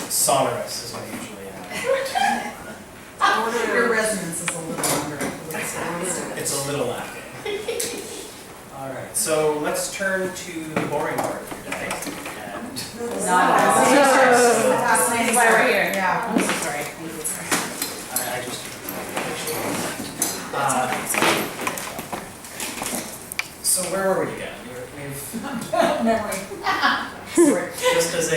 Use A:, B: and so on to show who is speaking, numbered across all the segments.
A: sonorous as I usually am.
B: Your resonance is a little under.
A: It's a little lacking. All right, so let's turn to the boring part of your day. And
C: That's why we're here.
B: Yeah.
C: I'm so sorry.
A: I just so where were we again?
B: Memory.
A: Just as a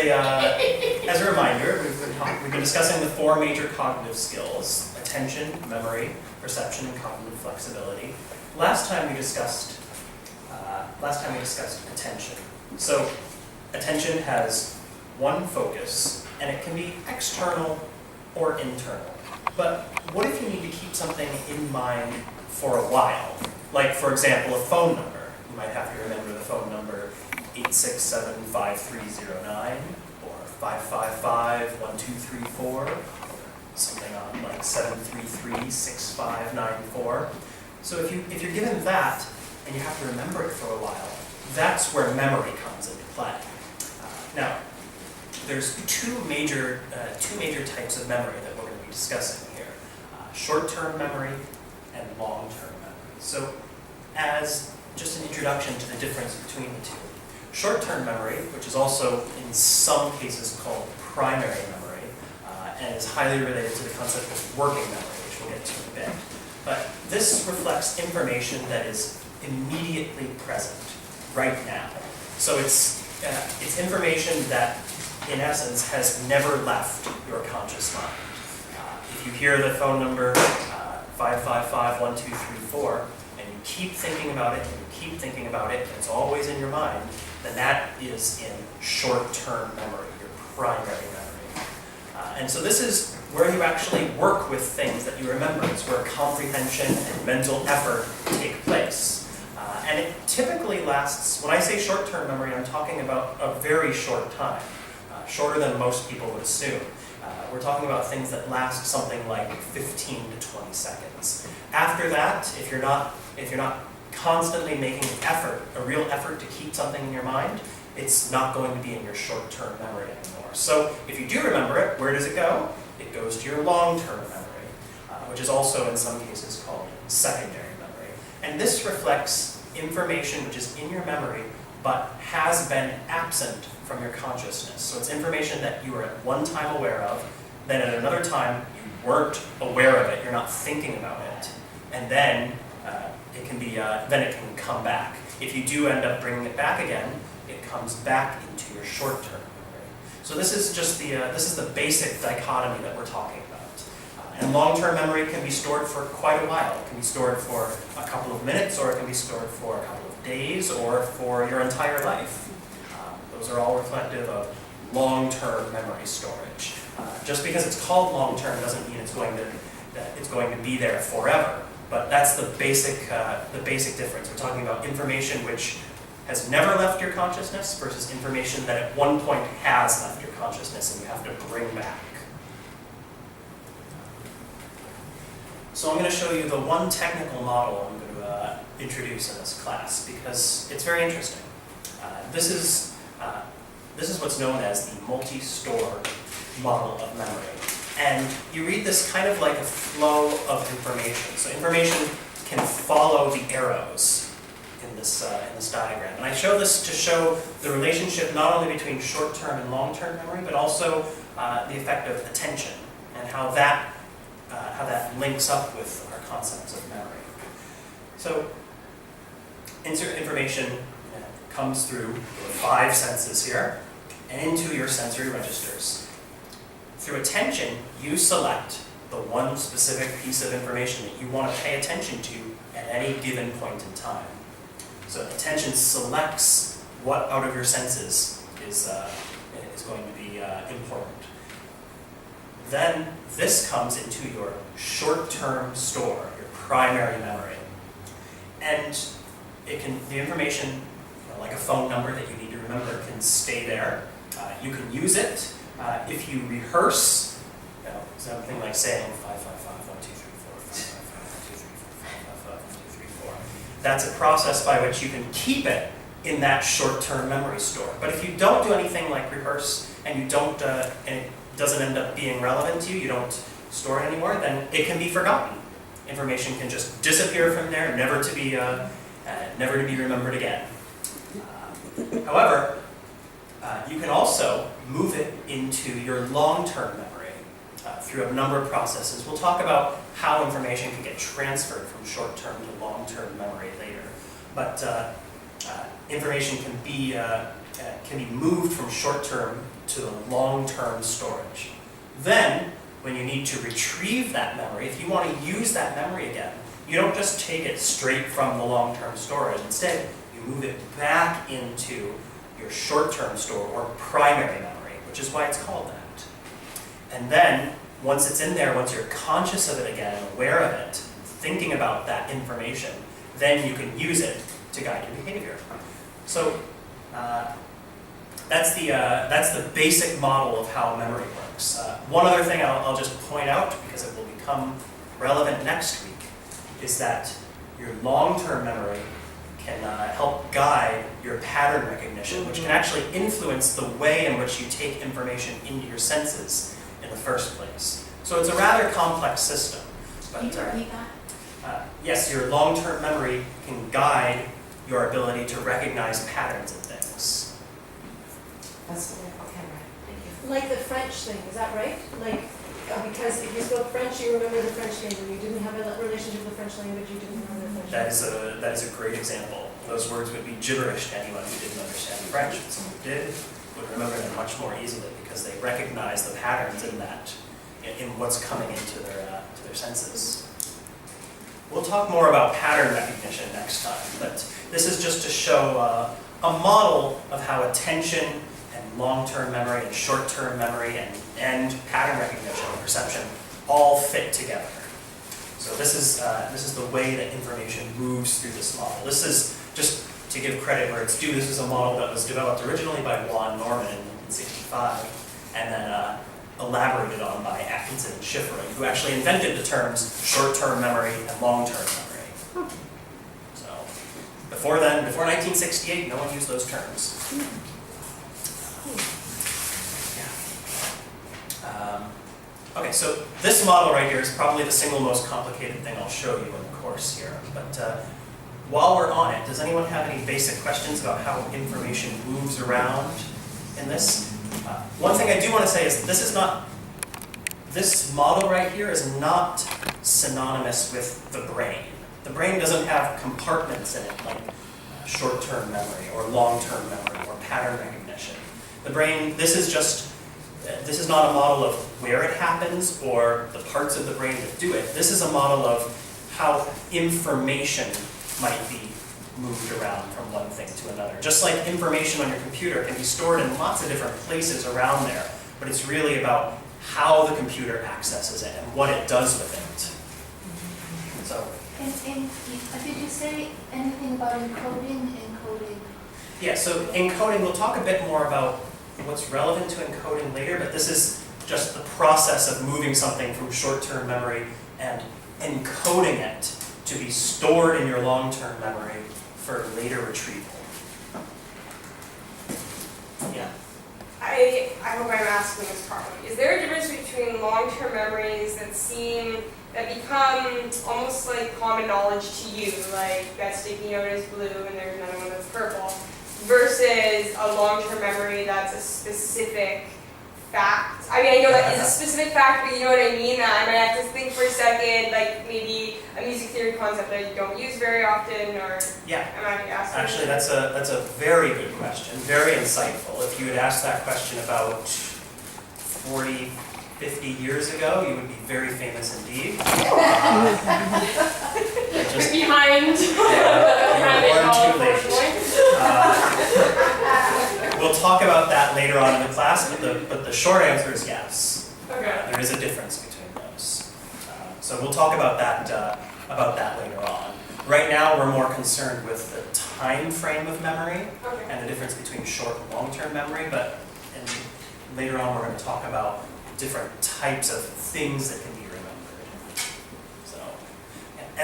A: reminder, we've been discussing the four major cognitive skills: attention, memory, perception, and cognitive flexibility. Last time we discussed attention. So attention has one focus, and it can be external or internal. But what if you need to keep something in mind for a while? Like, for example, a phone number. You might have to remember the phone number 867-5309 or 555-1234, or something on like 733-6594. So if you're given that and you have to remember it for a while, that's where memory comes into play. Now, there's two major types of memory that we're going to be discussing here: short-term memory and long-term memory. So, as just an introduction to the difference between the two, short-term memory, which is also in some cases called primary memory, and is highly related to the concept of working memory, which we'll get to in a bit. But this reflects information that is immediately present, right now. So it's information that, in essence, has never left your conscious mind. If you hear the phone number 555-1234, and you keep thinking about it, and you keep thinking about it, and it's always in your mind, then that is in short-term memory, your primary memory. And so this is where you actually work with things that you remember. It's where comprehension and mental effort take place. And it typically lasts, when I say short-term memory, I'm talking about a very short time, shorter than most people would assume. We're talking about things that last something like 15 to 20 seconds. After that, if you're not constantly making an effort, a real effort to keep something in your mind, it's not going to be in your short-term memory anymore. So if you do remember it, where does it go? It goes to your long-term memory, which is also in some cases called secondary memory. And this reflects information which is in your memory but has been absent from your consciousness. So it's information that you were at one time aware of, then at another time you weren't aware of it, you're not thinking about it, and then it can come back. If you do end up bringing it back again, it comes back into your short-term memory. So this is just the basic dichotomy that we're talking about. And long-term memory can be stored for quite a while. It can be stored for a couple of minutes, or it can be stored for a couple of days, or for your entire life. Those are all reflective of long-term memory storage. Just because it's called long-term doesn't mean it's going to be there forever. But that's the basic difference. We're talking about information which has never left your consciousness versus information that at one point has left your consciousness and you have to bring back. So I'm going to show you the one technical model I'm going to introduce in this class because it's very interesting. This is what's known as the multi-store model of memory. And you read this kind of like a flow of information. So information can follow the arrows in this diagram. And I show this to show the relationship not only between short-term and long-term memory, but also the effect of attention and how that links up with our concepts of memory. So information comes through the 5 senses here and into your sensory registers. Through attention, you select the one specific piece of information that you want to pay attention to at any given point in time. So attention selects what out of your senses is going to be important. Then this comes into your short-term store, your primary memory. And the information, like a phone number that you need to remember, can stay there. You can use it if you rehearse, something like saying 555-1234, 555-1234, 555-1234. That's a process by which you can keep it in that short-term memory store. But if you don't do anything like rehearse and you don't, and it doesn't end up being relevant to you, you don't store it anymore, then it can be forgotten. Information can just disappear from there, never to be remembered again. However, you can also move it into your long-term memory through a number of processes. We'll talk about how information can get transferred from short-term to long-term memory later. But information can be moved from short-term to the long-term storage. Then, when you need to retrieve that memory, if you want to use that memory again, you don't just take it straight from the long-term storage. Instead, you move it back into your short-term store or primary memory, which is why it's called that. And then, once it's in there, once you're conscious of it again, aware of it, thinking about that information, then you can use it to guide your behavior. So that's the basic model of how memory works. One other thing I'll just point out, because it will become relevant next week, is that your long-term memory can help guide your pattern recognition, which can actually influence the way in which you take information into your senses in the first place. So it's a rather complex system. But,
C: Can you repeat that?
A: yes, your long-term memory can guide your ability to recognize patterns in things.
B: That's what okay, right.
C: Thank you.
D: Like the French thing, is that right? Like, because if you spoke French, you remember the French language. You didn't have a relationship with the French language, you didn't remember the French language.
A: That is a great example. Those words would be gibberish to anyone who didn't understand French. Someone who did would remember them much more easily because they recognize the patterns in that, in what's coming into their senses. We'll talk more about pattern recognition next time, but this is just to show a model of how attention and long-term memory and short-term memory and pattern recognition and perception all fit together. So this is the way that information moves through this model. This is, just to give credit where it's due, this is a model that was developed originally by Juan Norman in 1965, and then elaborated on by Atkinson and Schifrin, who actually invented the terms short-term memory and long-term memory. So before then, before 1968, no one used those terms. Okay, so this model right here is probably the single most complicated thing I'll show you in the course here. But while we're on it, does anyone have any basic questions about how information moves around in this? One thing I do want to say is this model right here is not synonymous with the brain. The brain doesn't have compartments in it like short-term memory or long-term memory or pattern recognition. The brain, this is not a model of where it happens or the parts of the brain that do it. This is a model of how information might be moved around from one thing to another. Just like information on your computer can be stored in lots of different places around there, but it's really about how the computer accesses it and what it does with it. So,
C: And did you say anything about encoding?
A: yeah, so encoding, we'll talk a bit more about what's relevant to encoding later, but this is just the process of moving something from short-term memory and encoding it to be stored in your long-term memory for later retrieval. Yeah.
E: I hope I'm asking this properly. Is there a difference between long-term memories that become almost like common knowledge to you, like that sticky note is blue and there's another one that's purple, versus a long-term memory that's a specific fact? I mean, I know that is a specific fact, but you know what I mean? I might have to think for a second, like maybe a music theory concept that you don't use very often, or
A: Yeah.
E: am I asking?
A: Actually, that's a very good question, very insightful. If you had asked that question about 40, 50 years ago, you would be very famous indeed. Just,
E: Behind.
A: yeah, too late. We'll talk about that later on in the class, but the short answer is yes.
E: Okay.
A: There is a difference between those. So we'll talk about that later on. Right now, we're more concerned with the time frame of memory
E: Okay.
A: and the difference between short and long-term memory, but later on we're going to talk about different types of things that can be remembered.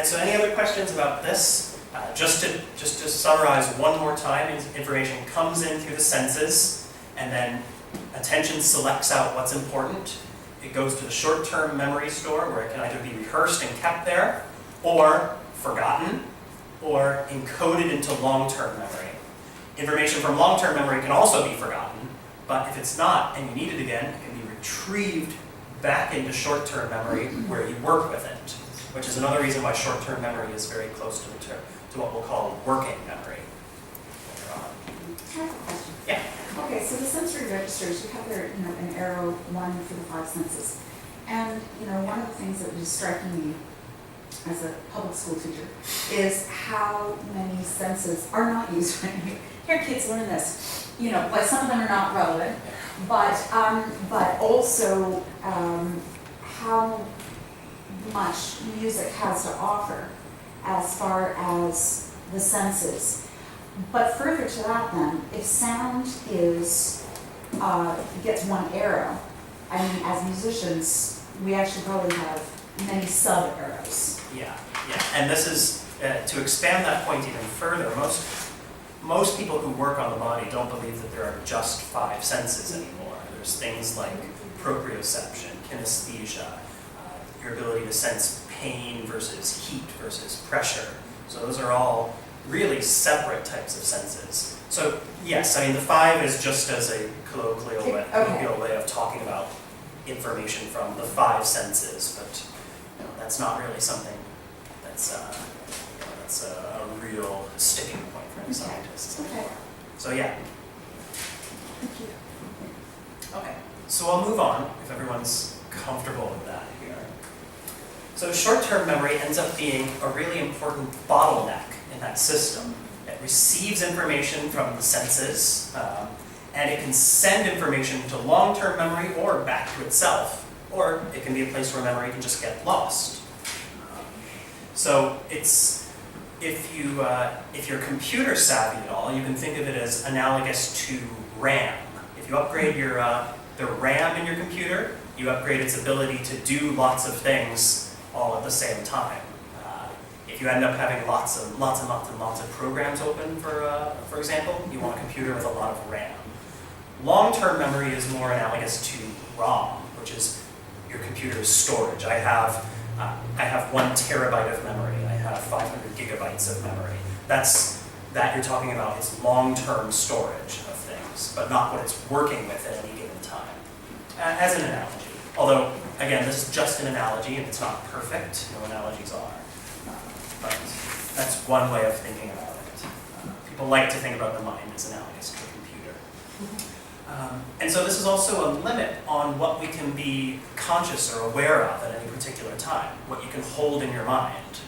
A: So any other questions about this? Just to summarize one more time, information comes in through the senses, and then Attention selects out what's important. It goes to the short-term memory store where it can either be rehearsed and kept there, or forgotten, or encoded into long-term memory. Information from long-term memory can also be forgotten, but if it's not and you need it again, it can be retrieved back into short-term memory where you work with it, which is another reason why short-term memory is very close to what we'll call working memory.
F: I have a question.
A: Yeah.
F: Okay, so the sensory registers, you have there, an arrow, one for the 5 senses. And, one of the things that was striking me as a public school teacher is how many senses are not used when here kids learn this. Like some of them are not relevant, but also how much music has to offer as far as the senses. But further to that then, if sound gets one arrow, as musicians, we actually probably have many sub-arrows.
A: Yeah. And this is, to expand that point even further, most people who work on the body don't believe that there are just 5 senses anymore. There's things like proprioception, kinesthesia, your ability to sense pain versus heat versus pressure. So those are all really separate types of senses. So yes, the 5 is just as a colloquial way of talking about information from the 5 senses, but that's not really something that's a real sticking point for any scientists anymore. So yeah.
F: Thank you.
A: Okay, so I'll move on if everyone's comfortable with that here. So short-term memory ends up being a really important bottleneck in that system. It receives information from the senses, and it can send information to long-term memory or back to itself, or it can be a place where memory can just get lost. So if you're computer savvy at all, you can think of it as analogous to RAM. If you upgrade the RAM in your computer, you upgrade its ability to do lots of things all at the same time. If you end up having lots of programs open, for example, you want a computer with a lot of RAM. Long-term memory is more analogous to ROM, which is your computer's storage. I have 1 terabyte of memory. I have 500 gigabytes of memory. That you're talking about is long-term storage of things, but not what it's working with at any given time. As an analogy. Although, again, this is just an analogy and it's not perfect. No analogies are. But that's one way of thinking about it. People like to think about the mind as analogous to a computer. And so this is also a limit on what we can be conscious or aware of at any particular time, what you can hold in your mind.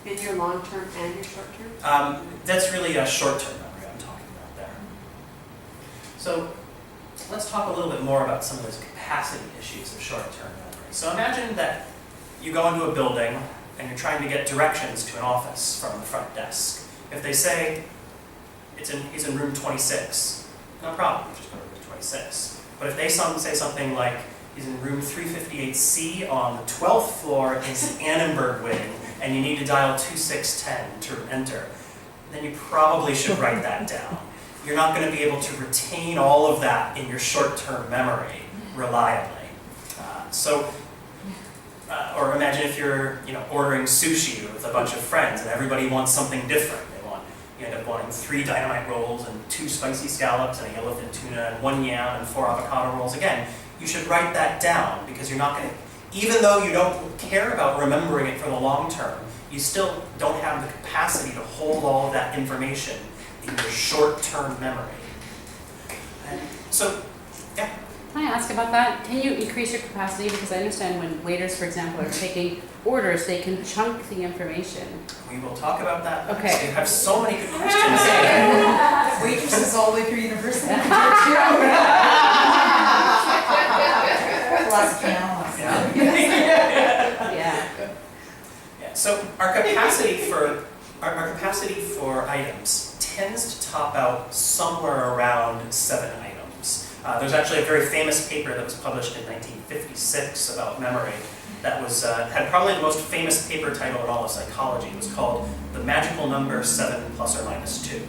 B: In your long-term and your short-term?
A: That's really a short-term memory I'm talking about there. So let's talk a little bit more about some of those capacity issues of short-term memory. So imagine that you go into a building and you're trying to get directions to an office from the front desk. If they say, he's in room 26, no problem, you just go to room 26. But if they say something like, he's in room 358C on the 12th floor in the Annenberg wing, and you need to dial 2610 to enter, then you probably should write that down. You're not going to be able to retain all of that in your short-term memory reliably. Or imagine if you're ordering sushi with a bunch of friends and everybody wants something different. You end up wanting 3 dynamite rolls and 2 spicy scallops and a yellowfin tuna and 1 yam and 4 avocado rolls. Again, you should write that down because you're not going to, even though you don't care about remembering it for the long term, you still don't have the capacity to hold all of that information in your short-term memory. And so, yeah.
G: Can I ask about that? Can you increase your capacity? Because I understand when waiters, for example, are taking orders, they can chunk the information.
A: We will talk about that.
G: Okay.
A: You have so many good questions.
B: Waitresses all the way through university.
F: Plus pianos.
G: Yeah.
A: Yeah. So our capacity for items tends to top out somewhere around 7 items. There's actually a very famous paper that was published in 1956 about memory that had probably the most famous paper title in all of psychology. It was called The Magical Number 7 ± 2,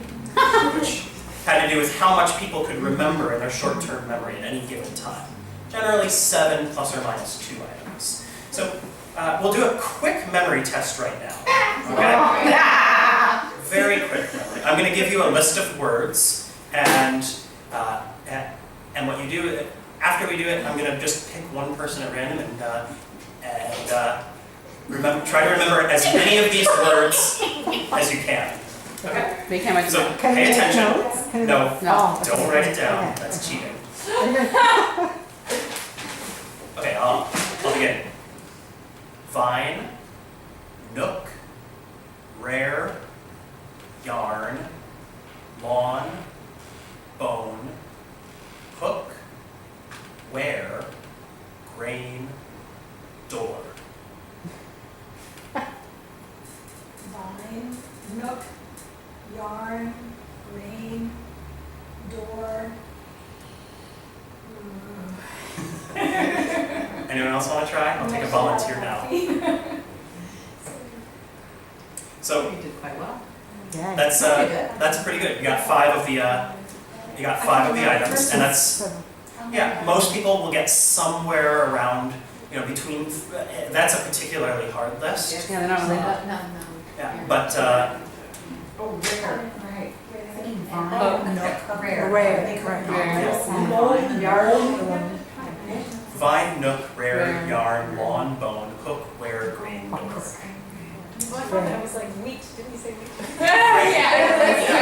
A: which had to do with how much people could remember in their short-term memory at any given time. Generally 7 plus or minus 2 items. So we'll do a quick memory test right now. Okay? Very quick memory. I'm going to give you a list of words, and what you do, after we do it, I'm going to just pick one person at random and try to remember as many of these words as you can. Okay?
G: They can't write it
A: So
G: down.
A: pay attention. No,
G: No.
A: don't write it down. That's cheating. Okay, I'll begin. Vine, nook, rare, yarn, lawn, bone, hook, where, grain, door.
F: Vine, nook, yarn, grain, door.
A: Anyone else want to try? I'll take a volunteer now. So
B: You did quite well.
A: that's pretty good. You got 5 of the items, and that's most people will get somewhere around between. That's a particularly hard list.
G: Yeah, they're not related.
C: No.
A: Yeah, but
F: Oh, rare, right.
G: Oh.
F: Nook, rare.
A: vine, nook, rare,
G: Rare.
A: yarn, lawn, bone, hook, where, grain, door.
D: Well, I thought that was like wheat, didn't you say wheat?
E: I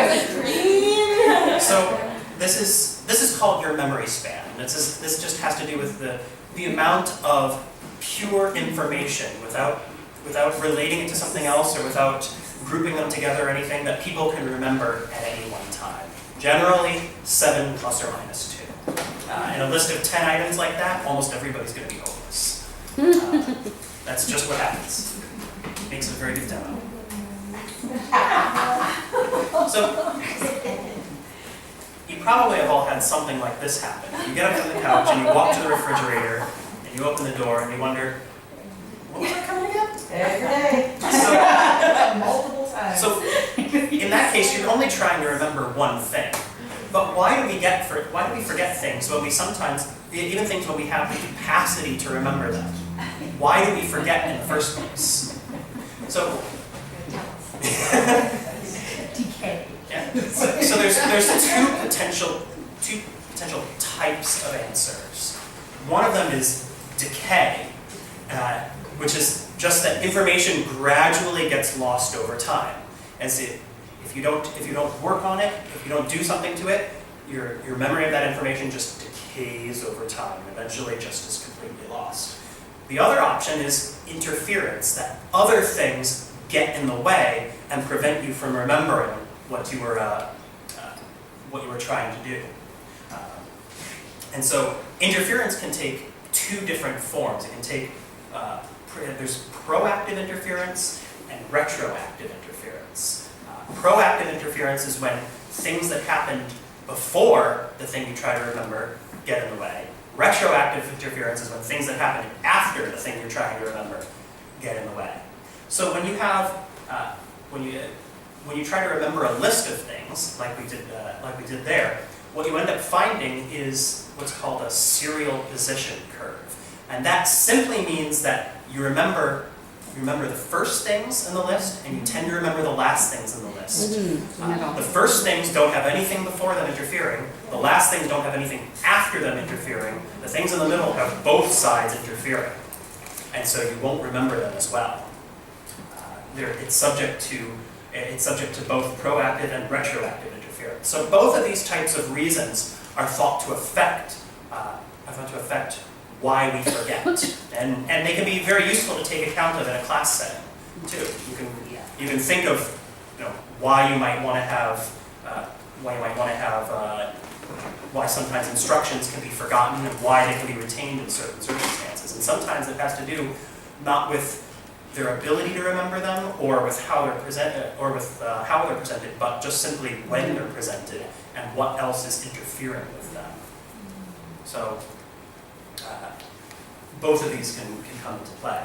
E: was like, green.
A: So this is called your memory span. This just has to do with the amount of pure information without relating it to something else or without grouping them together or anything that people can remember at any one time. Generally 7 plus or minus 2. In a list of 10 items like that, almost everybody's going to be homeless. That's just what happens. Makes a very good demo. So, you probably have all had something like this happen. You get up from the couch and you walk to the refrigerator and you open the door and you wonder, when was I coming again?
F: Every day. Multiple times.
A: So, in that case, you're only trying to remember one thing. But why do we forget things when we sometimes, even things when we have the capacity to remember them? Why do we forget in the first place? So,
F: Decay.
A: yeah. So there's two potential types of answers. One of them is decay, which is just that information gradually gets lost over time. As if you don't work on it, if you don't do something to it, your memory of that information just decays over time, eventually just is completely lost. The other option is interference, that other things get in the way and prevent you from remembering what you were trying to do. And so interference can take 2 different forms. It can take there's proactive interference and retroactive interference. Proactive interference is when things that happened before the thing you try to remember get in the way. Retroactive interference is when things that happened after the thing you're trying to remember get in the way. So when you have when you try to remember a list of things like we did there, what you end up finding is what's called a serial position curve, and that simply means that you remember the first things in the list, and you tend to remember the last things in the list. The first things don't have anything before them interfering. The last things don't have anything after them interfering. The things in the middle have both sides interfering, and so you won't remember them as well. It's subject to both proactive and retroactive interference. So both of these types of reasons are thought to affect why we forget, and they can be very useful to take account of in a class setting too. You can think of why you might want to have why sometimes instructions can be forgotten and why they can be retained in certain circumstances. And sometimes it has to do not with their ability to remember them or with how they're presented, but just simply when they're presented and what else is interfering with them. So both of these can come into play.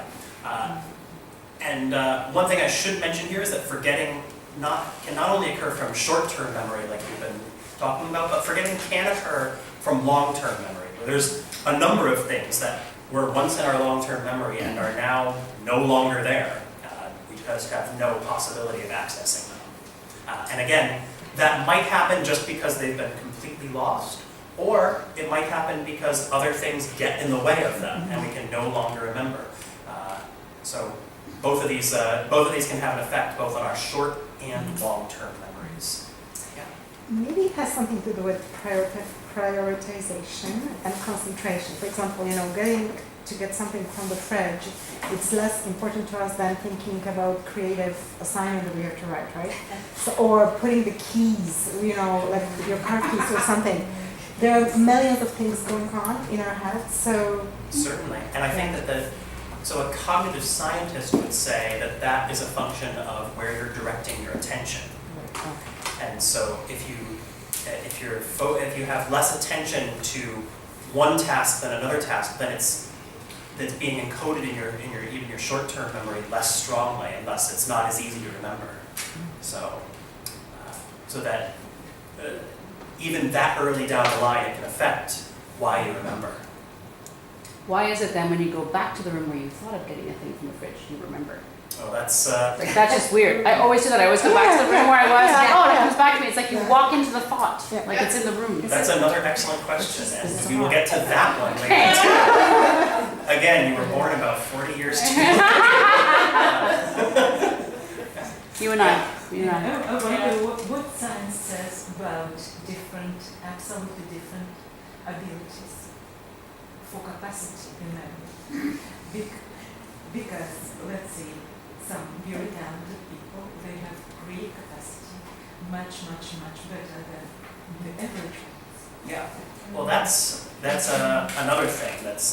A: And one thing I should mention here is that forgetting can not only occur from short-term memory, like we've been talking about, but forgetting can occur from long-term memory. There's a number of things that were once in our long-term memory and are now no longer there. We just have no possibility of accessing them. And again, that might happen just because they've been completely lost, or it might happen because other things get in the way of them and we can no longer remember. So both of these can have an effect both on our short and long-term memories. Yeah.
H: Maybe it has something to do with prioritization and concentration. For example, getting to get something from the fridge, it's less important to us than thinking about creative assignment that we have to write, right? So, or putting the keys, like your car keys or something. There are millions of things going on in our heads, so...
A: Certainly, and I think that so a cognitive scientist would say that that is a function of where you're directing your attention. And so if you have less attention to one task than another task, then it's being encoded in even your short-term memory less strongly, and thus it's not as easy to remember. So that even that early down the line, it can affect why you remember.
G: Why is it then when you go back to the room where you thought of getting a thing from the fridge, you remember?
A: Oh, that's
G: Like, that's just weird. I always do that. I always go back to the room where I was, and oh, it comes back to me. It's like you walk into the thought, like it's in the room.
A: That's another excellent question, and we will get to that one later. Again, you were born about 40 years too late.
G: You and I.
I: I wonder what science says about absolutely different abilities for capacity in memory. Because, let's see, some very talented people, they have great capacity, much better than the average ones.
A: Yeah. Well, that's another thing that's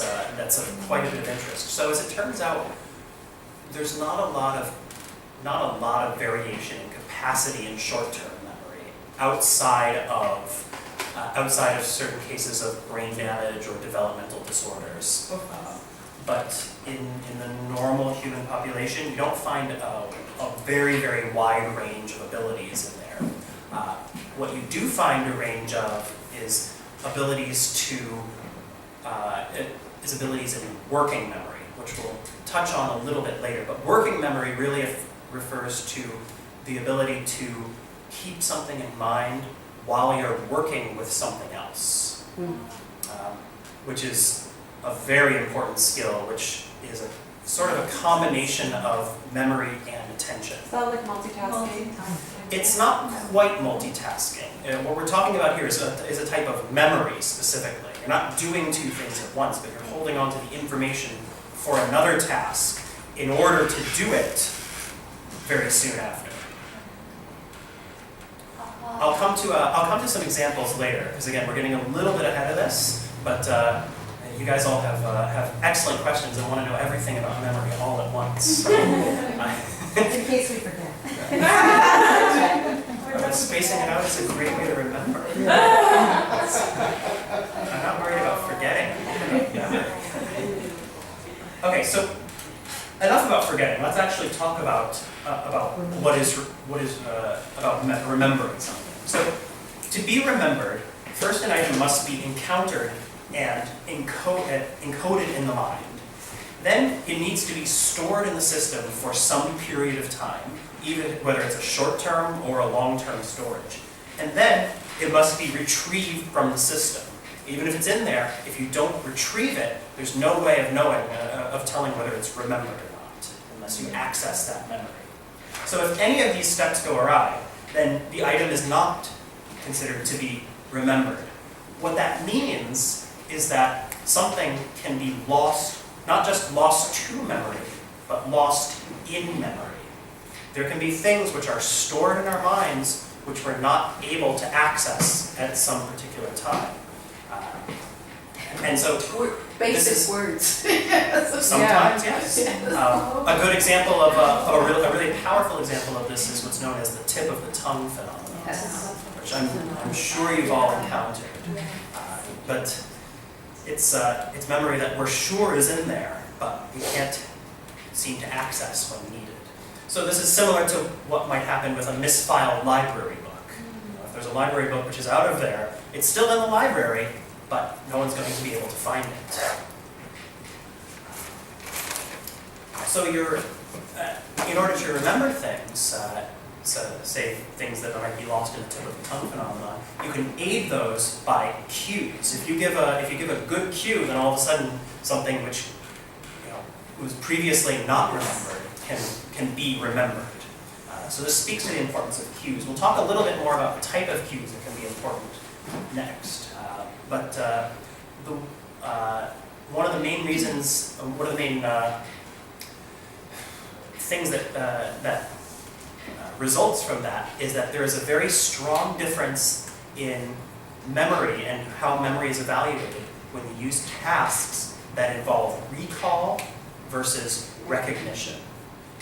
A: of quite a bit of interest. So as it turns out, there's not a lot of variation in capacity in short-term memory outside of certain cases of brain damage or developmental disorders. But in the normal human population, you don't find a very, very wide range of abilities in there. What you do find a range of is abilities in working memory, which we'll touch on a little bit later. But working memory really refers to the ability to keep something in mind while you're working with something else, which is a very important skill, which is a sort of a combination of memory and attention.
B: Is that like multitasking?
A: It's not quite multitasking. What we're talking about here is a type of memory specifically. You're not doing two things at once, but you're holding on to the information for another task in order to do it very soon after. I'll come to some examples later, because again, we're getting a little bit ahead of this, but you guys all have excellent questions and want to know everything about memory all at once.
H: In case we forget.
A: But spacing it out is a great way to remember. I'm not worried about forgetting. Okay, so enough about forgetting. Let's actually talk about remembering something. So, to be remembered, first an item must be encountered and encoded in the mind. Then it needs to be stored in the system for some period of time, even whether it's a short-term or a long-term storage. And then it must be retrieved from the system. Even if it's in there, if you don't retrieve it, there's no way of knowing, of telling whether it's remembered or not, unless you access that memory. So if any of these steps go awry, then the item is not considered to be remembered. What that means is that something can be lost, not just lost to memory, but lost in memory. There can be things which are stored in our minds which we're not able to access at some particular time. And so
C: Basic words.
A: sometimes, yes. A good example of a really powerful example of this is what's known as the tip of the tongue phenomenon, which I'm sure you've all encountered. But it's memory that we're sure is in there, but we can't seem to access when needed. So this is similar to what might happen with a misfiled library book. If there's a library book which is out of there, it's still in the library, but no one's going to be able to find it. So in order to remember things, so say things that might be lost in the tip of the tongue phenomenon, you can aid those by cues. If you give a good cue, then all of a sudden something which was previously not remembered can be remembered. So this speaks to the importance of cues. We'll talk a little bit more about the type of cues that can be important next. One of the main reasons, one of the main things that results from that is that there is a very strong difference in memory and how memory is evaluated when you use tasks that involve recall versus recognition.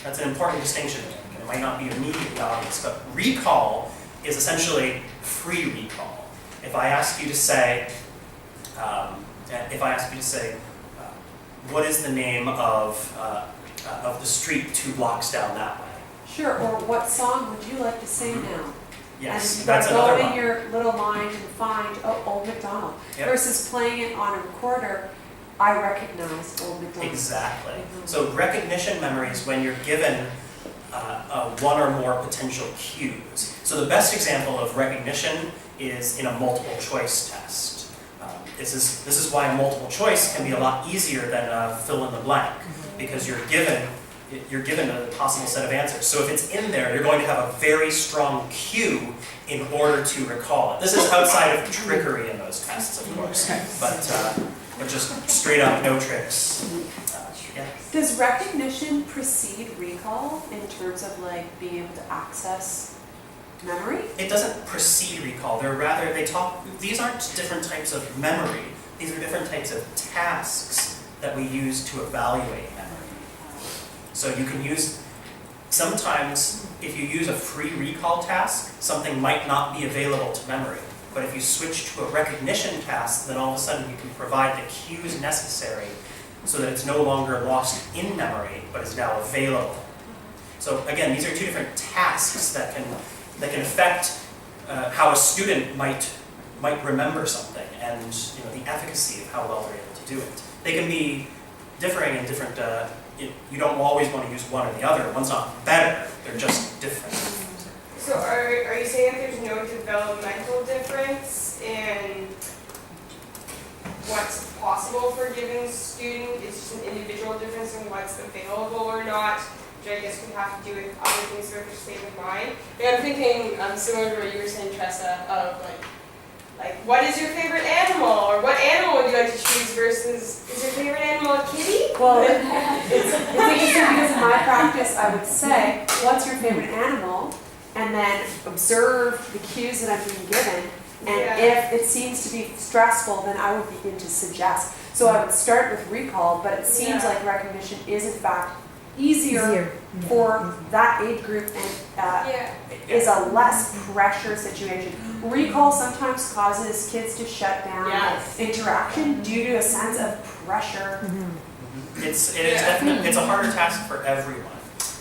A: That's an important distinction to make. It might not be immediately obvious, but recall is essentially free recall. If I ask you to say, what is the name of the street 2 blocks down that way?
B: Sure, or what song would you like to sing now?
A: Yes,
B: and
A: that's another
B: go
A: one.
B: in your little mind and find, Old MacDonald.
A: Yep.
B: Versus playing it on a recorder, I recognize Old MacDonald.
A: Exactly.
B: Mhm.
A: So recognition memory is when you're given one or more potential cues. So the best example of recognition is in a multiple choice test. This is why a multiple choice can be a lot easier than a fill in the blank, because you're given a possible set of answers. So if it's in there, you're going to have a very strong cue in order to recall it. This is outside of trickery in those tests, of course, but just straight up no tricks. Yeah.
B: Does recognition precede recall in terms of like being able to access memory?
A: It doesn't precede recall. These aren't different types of memory. These are different types of tasks that we use to evaluate memory. So you can sometimes if you use a free recall task, something might not be available to memory. But if you switch to a recognition task, then all of a sudden you can provide the cues necessary so that it's no longer lost in memory, but is now available. So again, these are two different tasks that can affect how a student might remember something, and the efficacy of how well they're able to do it. They can be differing in different. You don't always want to use one or the other. One's not better; they're just different.
E: So are you saying that there's no developmental difference in what's possible for a given student? It's just an individual difference in what's available or not, which I guess would have to do with other things that are just state of mind. I'm thinking similar to what you were saying, Tressa, of like what is your favorite animal, or what animal would you like to choose versus is your favorite animal a kitty?
B: Well, it's interesting because in my practice I would say, what's your favorite animal? And then observe the cues that I'm being given. And if it seems to be stressful, then I would begin to suggest. So I would start with recall, but it seems like recognition is in fact easier for that age group and is a less pressure situation. Recall sometimes causes kids to shut down interaction due to a sense of pressure.
A: It is definitely, it's a harder task for everyone.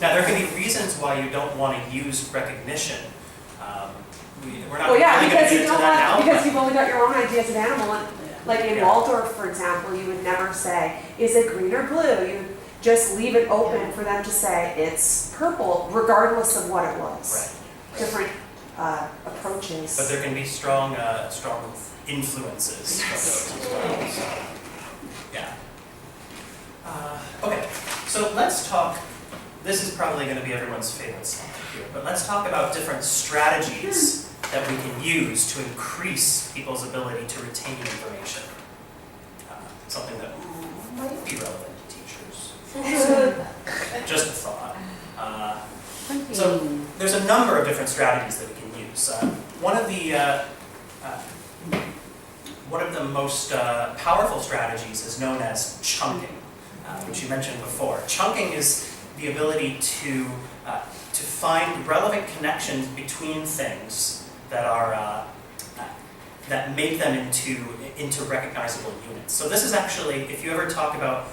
A: Now there can be reasons why you don't want to use recognition. We're not really going to get into that now.
B: Because you've only got your own ideas of animal. And like in Waldorf, for example, you would never say, is it green or blue? You would just leave it open for them to say, it's purple, regardless of what it was.
A: Right.
B: Different approaches.
A: But there can be strong influences from those as well. So, yeah. Okay, so let's talk. This is probably going to be everyone's favorite slide here, but let's talk about different strategies that we can use to increase people's ability to retain information. Something that might be relevant to teachers. Just a thought. So there's a number of different strategies that we can use. One of the most powerful strategies is known as chunking, which you mentioned before. Chunking is the ability to find relevant connections between things that are that make them into recognizable units. So this is actually, if you ever talk about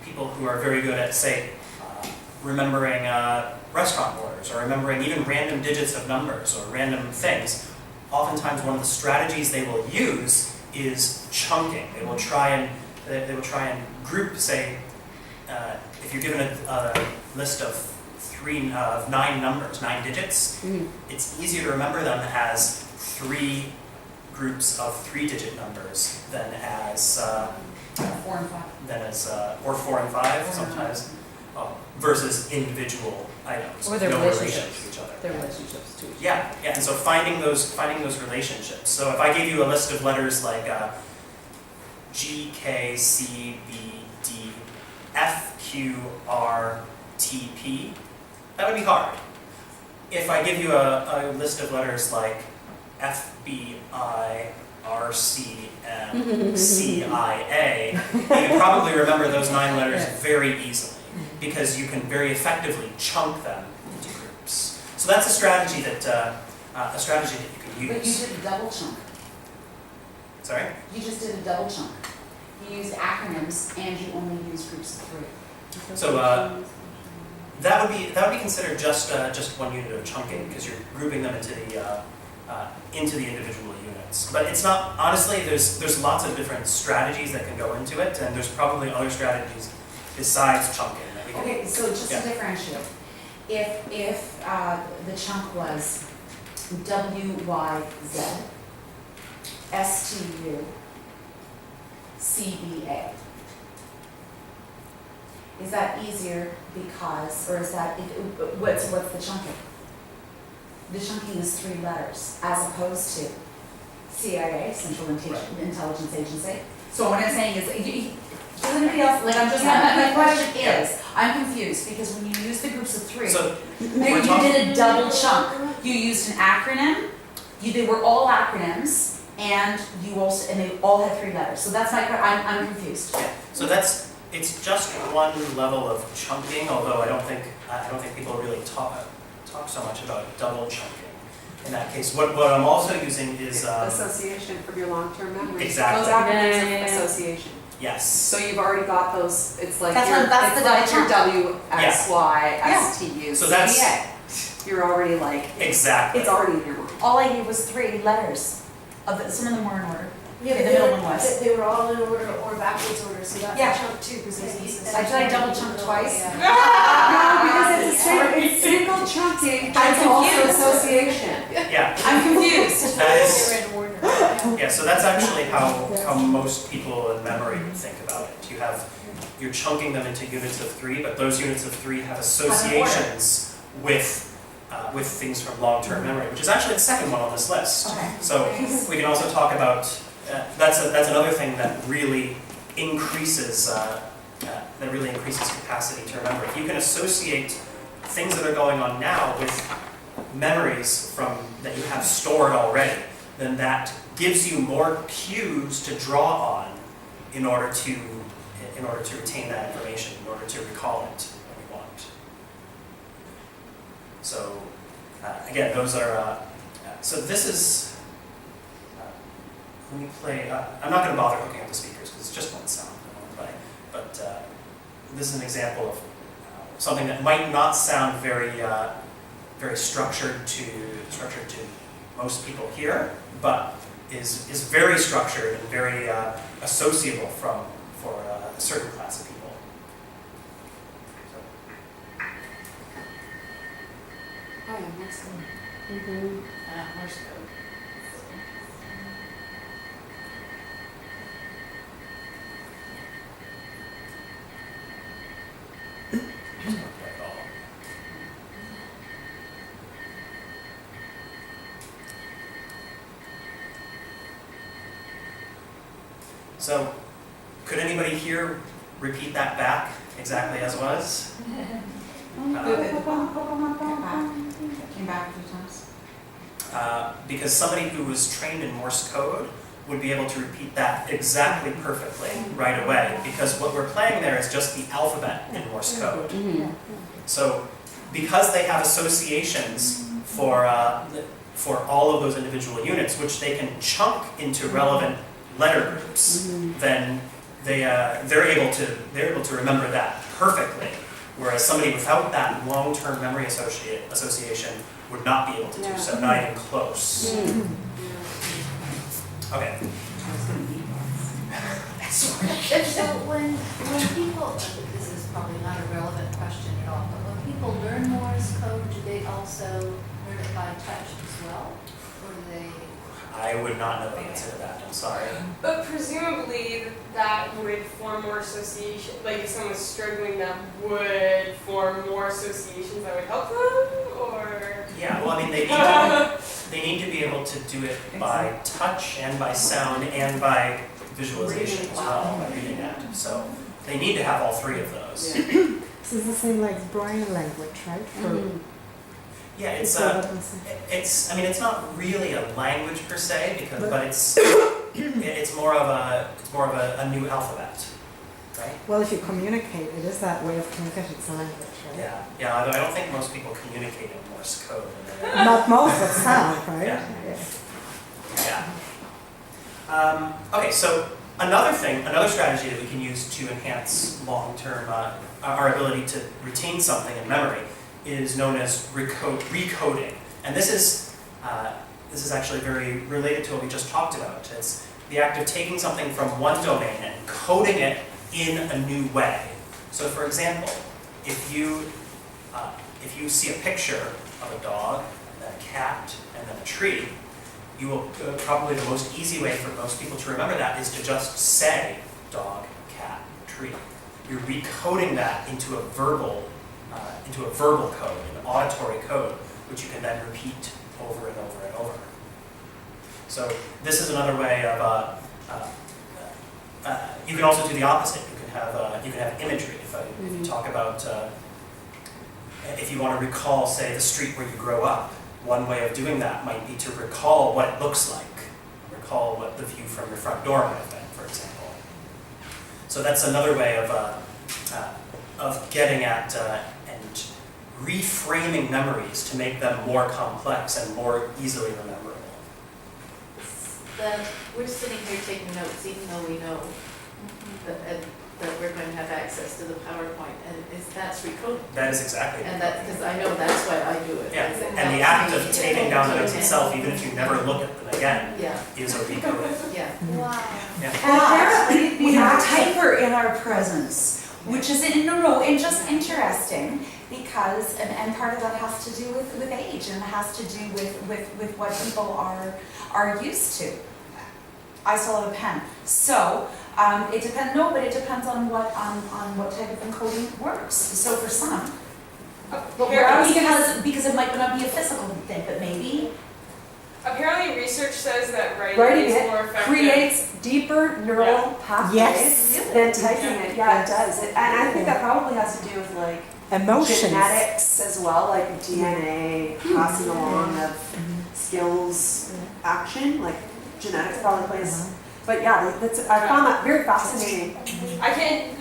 A: people who are very good at, say, remembering restaurant orders, or remembering even random digits of numbers or random things, oftentimes one of the strategies they will use is chunking. They will try and group, say, if you're given a list of 9 numbers, 9 digits, it's easier to remember them as 3 groups of 3-digit numbers than as
F: 4 and 5.
A: or 4 and 5 sometimes, versus individual items
G: Or
A: with
G: their
A: no
G: relationships.
A: relation to each other.
G: Their relationships to each other.
A: Yeah, and so finding those relationships. So if I gave you a list of letters like G, K, C, B, D, F, Q, R, T, P, that would be hard. If I give you a list of letters like F, B, I, R, C, M, C, I, A, you can probably remember those 9 letters very easily because you can very effectively chunk them into groups. So that's a strategy that you can use.
F: But you did a double chunk.
A: Sorry?
F: You just did a double chunk. You used acronyms and you only used groups of 3.
A: So that would be considered just one unit of chunking because you're grouping them into the individual units. But it's not, honestly, there's lots of different strategies that can go into it, and there's probably other strategies besides chunking that we can.
F: Okay, so just
A: Yeah.
F: to differentiate, if the chunk was WYZ, STU, CBA, is that easier because, or is that, what's the chunking? The chunking is 3 letters as opposed to CIA, Central Intelligence Agency. So what I'm saying is, does anybody else, like I'm just, my question is, I'm confused because when you use the groups of 3,
A: So
F: you did a double chunk. You used an acronym, they were all acronyms, and they all had 3 letters. So that's my, I'm confused.
A: So it's just one level of chunking, although I don't think people really talk so much about double chunking. In that case, what I'm also using is
B: Association from your long-term memory.
A: Exactly.
B: Those acronyms
G: Yeah.
B: of association.
A: yes.
B: So you've already got those, it's like
F: That's
B: your,
F: what- that's
B: it's
F: the
B: like your
F: double
B: W, X, Y, S, T, U,
A: So
B: C,
A: that's-
B: A. You're already like,
A: Exactly.
B: it's already in your mind.
F: All I need was 3 letters. Some of them were in order.
D: Yeah,
F: Okay,
D: but
F: the middle one was.
D: they were all in order or backwards order, so that's
F: Yeah.
D: a chunk too, because there's these.
F: I tried double chunk twice.
D: Yeah.
B: No, because it's single chunking, but it's also
F: confused.
B: association.
A: Yeah.
F: I'm confused.
A: That is.
D: They were in order.
A: Yeah, so that's actually how most people in memory would think about it. You're chunking them into units of 3, but those units of 3 have associations with things from long-term memory, which is actually the second one on this list.
F: Okay.
A: So we can also talk about that's another thing that really increases capacity to remember. If you can associate things that are going on now with memories that you have stored already, then that gives you more cues to draw on in order to retain that information, in order to recall it when you want. So again, those are. So this is. Let me play. I'm not going to bother hooking up the speakers because it's just one sound I want to play. But this is an example of something that might not sound very structured to most people here, but is very structured and very associable for a certain class of people.
F: Oh, yeah, Morse code. Morse code.
A: So, could anybody here repeat that back exactly as was?
F: Came back a few times.
A: Because somebody who was trained in Morse code would be able to repeat that exactly perfectly right away, because what we're playing there is just the alphabet in Morse code. So, because they have associations for all of those individual units, which they can chunk into relevant letter groups, then they're able to remember that perfectly Whereas somebody without that long-term memory association would not be able to do so, not even close. Okay.
C: So when people, this is probably not a relevant question at all, but when people learn Morse code, do they also learn it by touch as well? Or do they?
A: I would not know the answer to that, I'm sorry.
E: But presumably that would form more association, like if someone's struggling, that would form more associations that would help them, or?
A: Yeah, well, I mean, they need to be able to do it by touch and by sound and by visualization as well, by reading it. So they need to have all three of those.
H: So it's the same like Braille language, right? For
A: Yeah, it's
H: people that don't see.
A: I mean, it's not really a language per se, because, but it's more of a new alphabet, right?
H: Well, if you communicate, it is that way of communication. It's a language, right?
A: Yeah. Although I don't think most people communicate in Morse code.
H: Not most, but some, right?
A: Yeah. Okay, so another strategy that we can use to enhance long-term our ability to retain something in memory is known as recoding, and this is actually very related to what we just talked about. It's the act of taking something from one domain and coding it in a new way. So, for example, if you see a picture of a dog, and then a cat, and then a tree, you will probably the most easy way for most people to remember that is to just say dog, cat, tree. You're recoding that into a verbal code, an auditory code, which you can then repeat over and over and over. So this is another way of. You can also do the opposite. You can have imagery. If you talk about if you want to recall, say, the street where you grow up, one way of doing that might be to recall what it looks like, recall what the view from your front door might have been, for example. So that's another way of getting at and reframing memories to make them more complex and more easily rememberable.
C: We're sitting here taking notes, even though we know that we're going to have access to the PowerPoint, and that's recoding.
A: That is exactly it.
C: And that, because I know that's why I do it.
A: Yeah,
C: because it
A: and the
C: helps
A: act
C: me
A: of
C: to
A: taking down the notes
C: remember.
A: itself, even if you never look at them again,
C: Yeah,
A: is a recoding.
C: yeah.
E: Wow.
A: Yeah.
J: And apparently, we have a typer in our presence, which is just interesting because, and part of that has to do with age, and it has to do with what people are used to. I still have a pen, so it depends. No, but it depends on what type of encoding works. So for some, because it might not be a physical thing, but maybe.
E: Apparently research says that writing
B: Writing
E: is
B: it
E: more effective.
B: creates deeper neural pathways
H: Yes.
B: than typing it. Yeah, it does. And I think that probably has to do with like
H: Emotions.
B: genetics as well, like DNA passing along of skills, action, like genetics probably plays. But yeah, I found that very fascinating.
E: I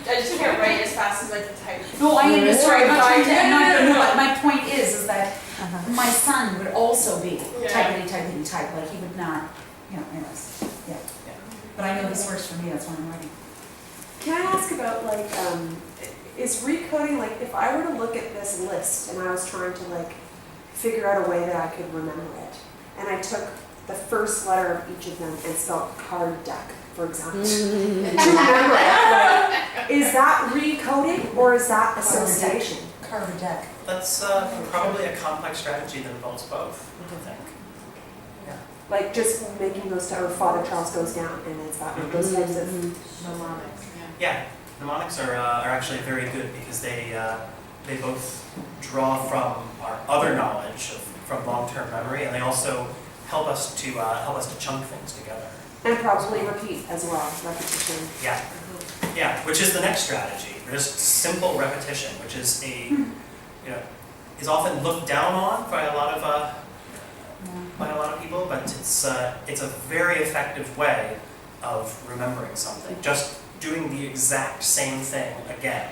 E: just can't write as fast as I can type.
J: No, I am sorry. I'm not trying to.
E: No.
J: But my point is that my son would also be
E: Yeah.
J: typing type. Like he would not, anyways. Yeah. But I know this works for me. That's why I'm writing.
B: Can I ask about like, is recoding, like if I were to look at this list and I was trying to like figure out a way that I could remember it, and I took the first letter of each of them and spelled card deck, for example, to remember it, like, is that recoding or is that association?
J: Carve a deck.
A: That's probably a complex strategy that involves both, I think. Yeah.
B: Like just making those, or Father Charles goes down, and it's that those types of.
C: Mnemonics,
A: Yeah, mnemonics are actually very good because they both draw from our other knowledge from long-term memory, and they also help us to chunk things together.
B: And probably repeat as well, repetition.
A: Yeah, which is the next strategy. Just simple repetition, which is is often looked down on by a lot of people, but it's a very effective way of remembering something. Just doing the exact same thing again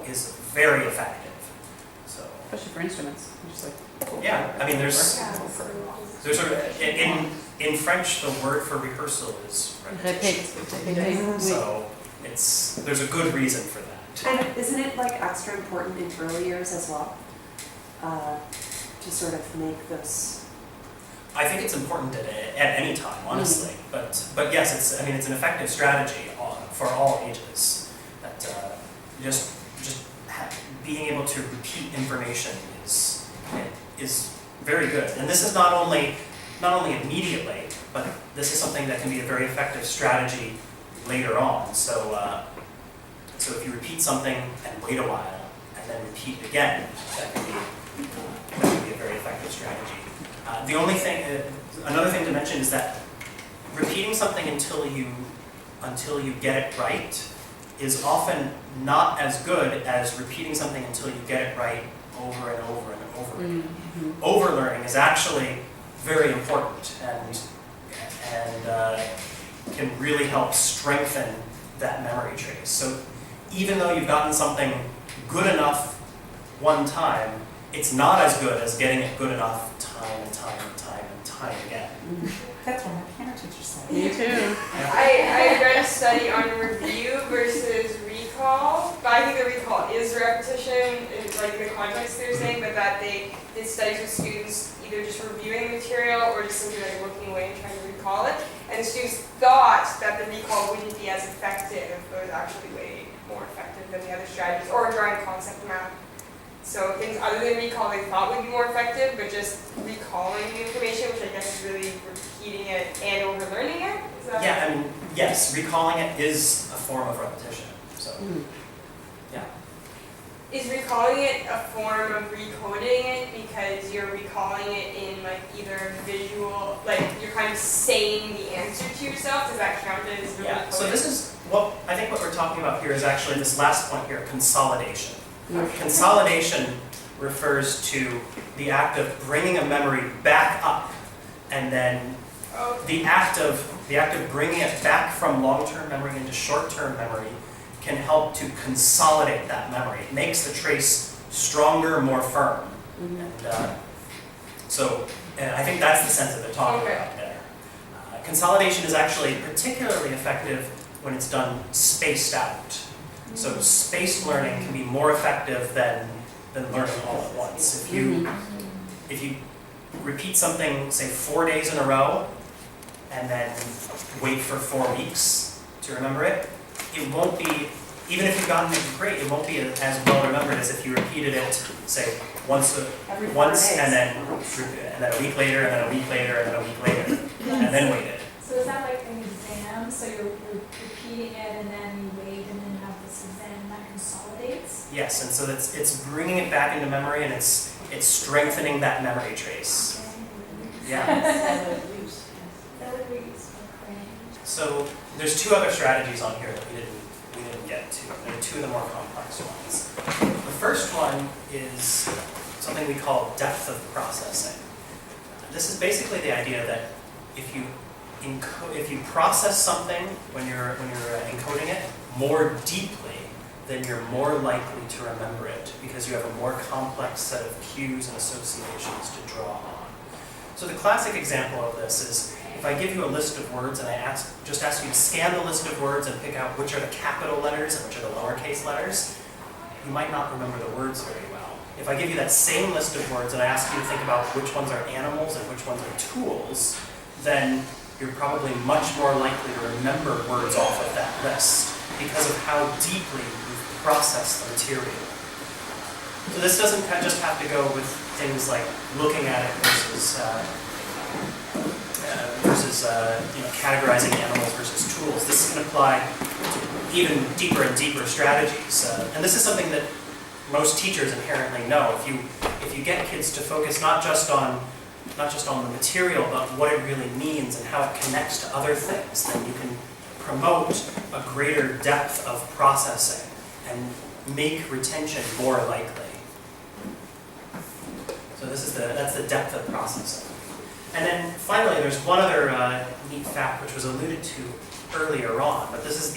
A: is very effective. So
G: Especially for instruments. Just like,
A: yeah, I mean there's sort of in French the word for rehearsal is repetition.
G: Répète.
A: So there's a good reason for that.
B: And isn't it like extra important in early years as well? To sort of make this.
A: I think it's important at any time, honestly. But yes, it's an effective strategy for all ages. That just being able to repeat information is very good. And this is not only immediately, but this is something that can be a very effective strategy later on. So if you repeat something and wait a while and then repeat it again, that can be a very effective strategy. Another thing to mention is that repeating something until you get it right is often not as good as repeating something until you get it right over and over and over again.
G: Mm-hmm.
A: Overlearning is actually very important and can really help strengthen that memory trace. So even though you've gotten something good enough one time, it's not as good as getting it good enough time and time and time and time again.
F: That's what my piano teacher said.
G: Me too.
E: I read a study on review versus recall, but I think the recall is repetition, in the context they're saying, but that they did studies with students either just reviewing the material or just simply looking away and trying to recall it. And the students thought that the recall wouldn't be as effective, but it was actually way more effective than the other strategies, or drawing concept map. So things other than recall they thought would be more effective, but just recalling the information, which I guess is really repeating it and overlearning it. Is that
A: Yeah, yes, recalling it is a form of repetition. So, yeah.
E: Is recalling it a form of recoding it because you're recalling it in either visual, you're kind of saying the answer to yourself? Does that count as the
A: Yeah.
E: recoding?
A: So this is I think what we're talking about here is actually this last point here, consolidation. Consolidation refers to the act of bringing a memory back up, and then the act of bringing it back from long-term memory into short-term memory can help to consolidate that memory. It makes the trace stronger, more firm. And I think that's the sense that they're talking about there. Consolidation is actually particularly effective when it's done spaced out. So spaced learning can be more effective than learning all at once. If you repeat something, say 4 days in a row, and then wait for 4 weeks to remember it, it won't be, even if you've gotten it great, it won't be as well remembered as if you repeated it, say once and then a week later, and then a week later, and then a week later, and then waited.
K: So is that like an exam? So you're repeating it and then you wait and then have this exam that consolidates?
A: Yes, and so it's bringing it back into memory, and it's strengthening that memory trace. Yeah. So there's 2 other strategies on here that we didn't get to. They're 2 of the more complex ones. The first one is something we call depth of processing. This is basically the idea that if you process something when you're encoding it more deeply, then you're more likely to remember it because you have a more complex set of cues and associations to draw on. So the classic example of this is if I give you a list of words and I just ask you to scan the list of words and pick out which are the capital letters and which are the lowercase letters, you might not remember the words very well. If I give you that same list of words and I ask you to think about which ones are animals and which ones are tools, then you're probably much more likely to remember words off of that list because of how deeply you've processed the material. So this doesn't just have to go with things like looking at it versus categorizing animals versus tools. This can apply to even deeper and deeper strategies. And this is something that most teachers inherently know. If you get kids to focus not just on the material, but what it really means and how it connects to other things, then you can promote a greater depth of processing and make retention more likely. So that's the depth of processing. And then finally, there's one other neat fact which was alluded to earlier on, but this is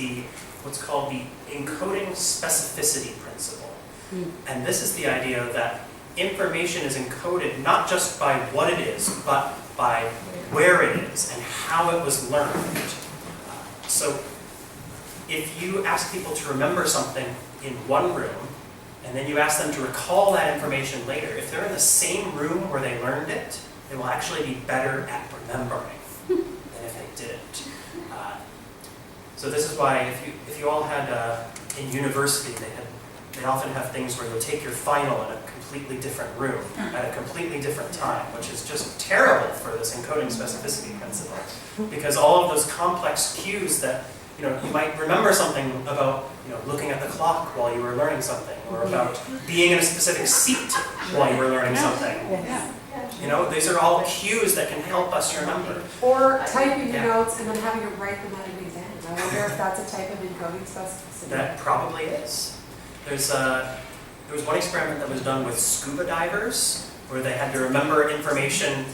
A: what's called the encoding specificity principle. And this is the idea that information is encoded not just by what it is, but by where it is and how it was learned. So if you ask people to remember something in one room, and then you ask them to recall that information later, if they're in the same room where they learned it, they will actually be better at remembering than if they didn't. So this is why if you all had, in university, they often have things where you'll take your final in a completely different room at a completely different time, which is just terrible for this encoding specificity principle. Because all of those complex cues that, you might remember something about, looking at the clock while you were learning something, or about being in a specific seat while you were learning something. These are all cues that can help us remember.
B: Or typing your notes and then having to write them at an exam. I wonder if that's a type of encoding specificity.
A: That probably is. There was one experiment that was done with scuba divers where they had to remember information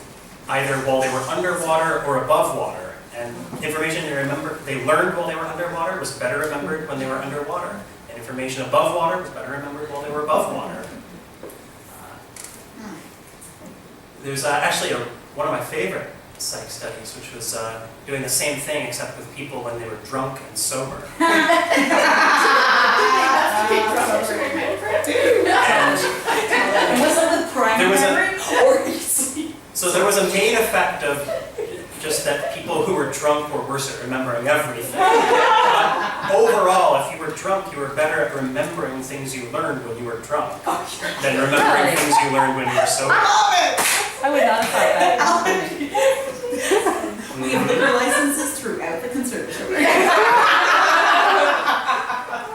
A: either while they were underwater or above water. And information they learned while they were underwater was better remembered when they were underwater. And information above water was better remembered while they were above water. There's actually one of my favorite psych studies, which was doing the same thing except with people when they were drunk and sober.
J: And was it with primary memory or easy?
A: So there was a main effect of just that people who were drunk were worse at remembering everything. But overall, if you were drunk, you were better at remembering things you learned when you were drunk than remembering things you learned when you were sober.
G: I would not have thought that.
J: We have liquor licenses throughout the conservatory.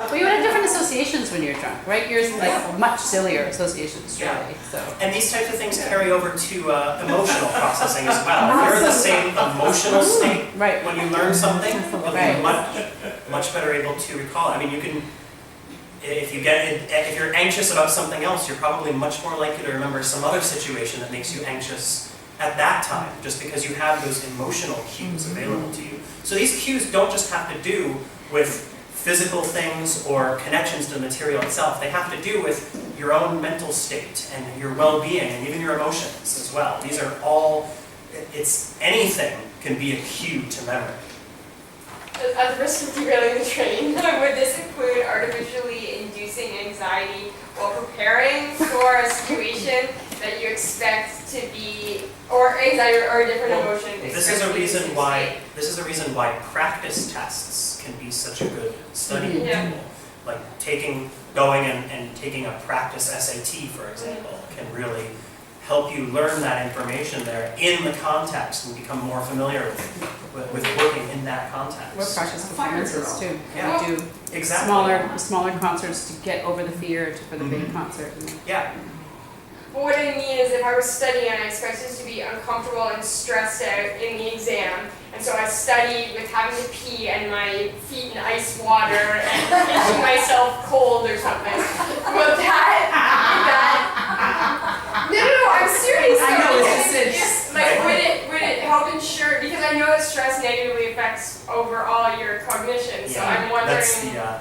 G: But you would have different associations when you're drunk, right? Yours like much sillier associations, surely. So.
A: And these types of things carry over to emotional processing as well. If you're in the same emotional state when you learn something, you'll be much better able to recall it. I mean, you can, if you're anxious about something else, you're probably much more likely to remember some other situation that makes you anxious at that time, just because you have those emotional cues available to you. So these cues don't just have to do with physical things or connections to the material itself. They have to do with your own mental state and your well-being and even your emotions as well. These are all, anything can be a cue to memory.
E: At the risk of derailing the train, would this include artificially inducing anxiety while preparing for a situation that you expect to be, or anxiety or a different emotion?
A: This is a reason why practice tests can be such a good study tool. Like going and taking a practice SAT, for example, can really help you learn that information there in the context and become more familiar with working in that context.
G: We're practice performances too.
A: Yeah.
G: We do
A: Exactly.
G: smaller concerts to get over the fear for the big concert.
A: Yeah.
E: But what I mean is, if I was studying and I expected to be uncomfortable and stressed out in the exam, and so I studied with having to pee and my feet in ice water and making myself cold or something, would No, I'm serious.
J: I know,
E: because
J: it's
E: like, would it help ensure, because I know that stress negatively affects overall your cognition, so I'm wondering.
A: That's the,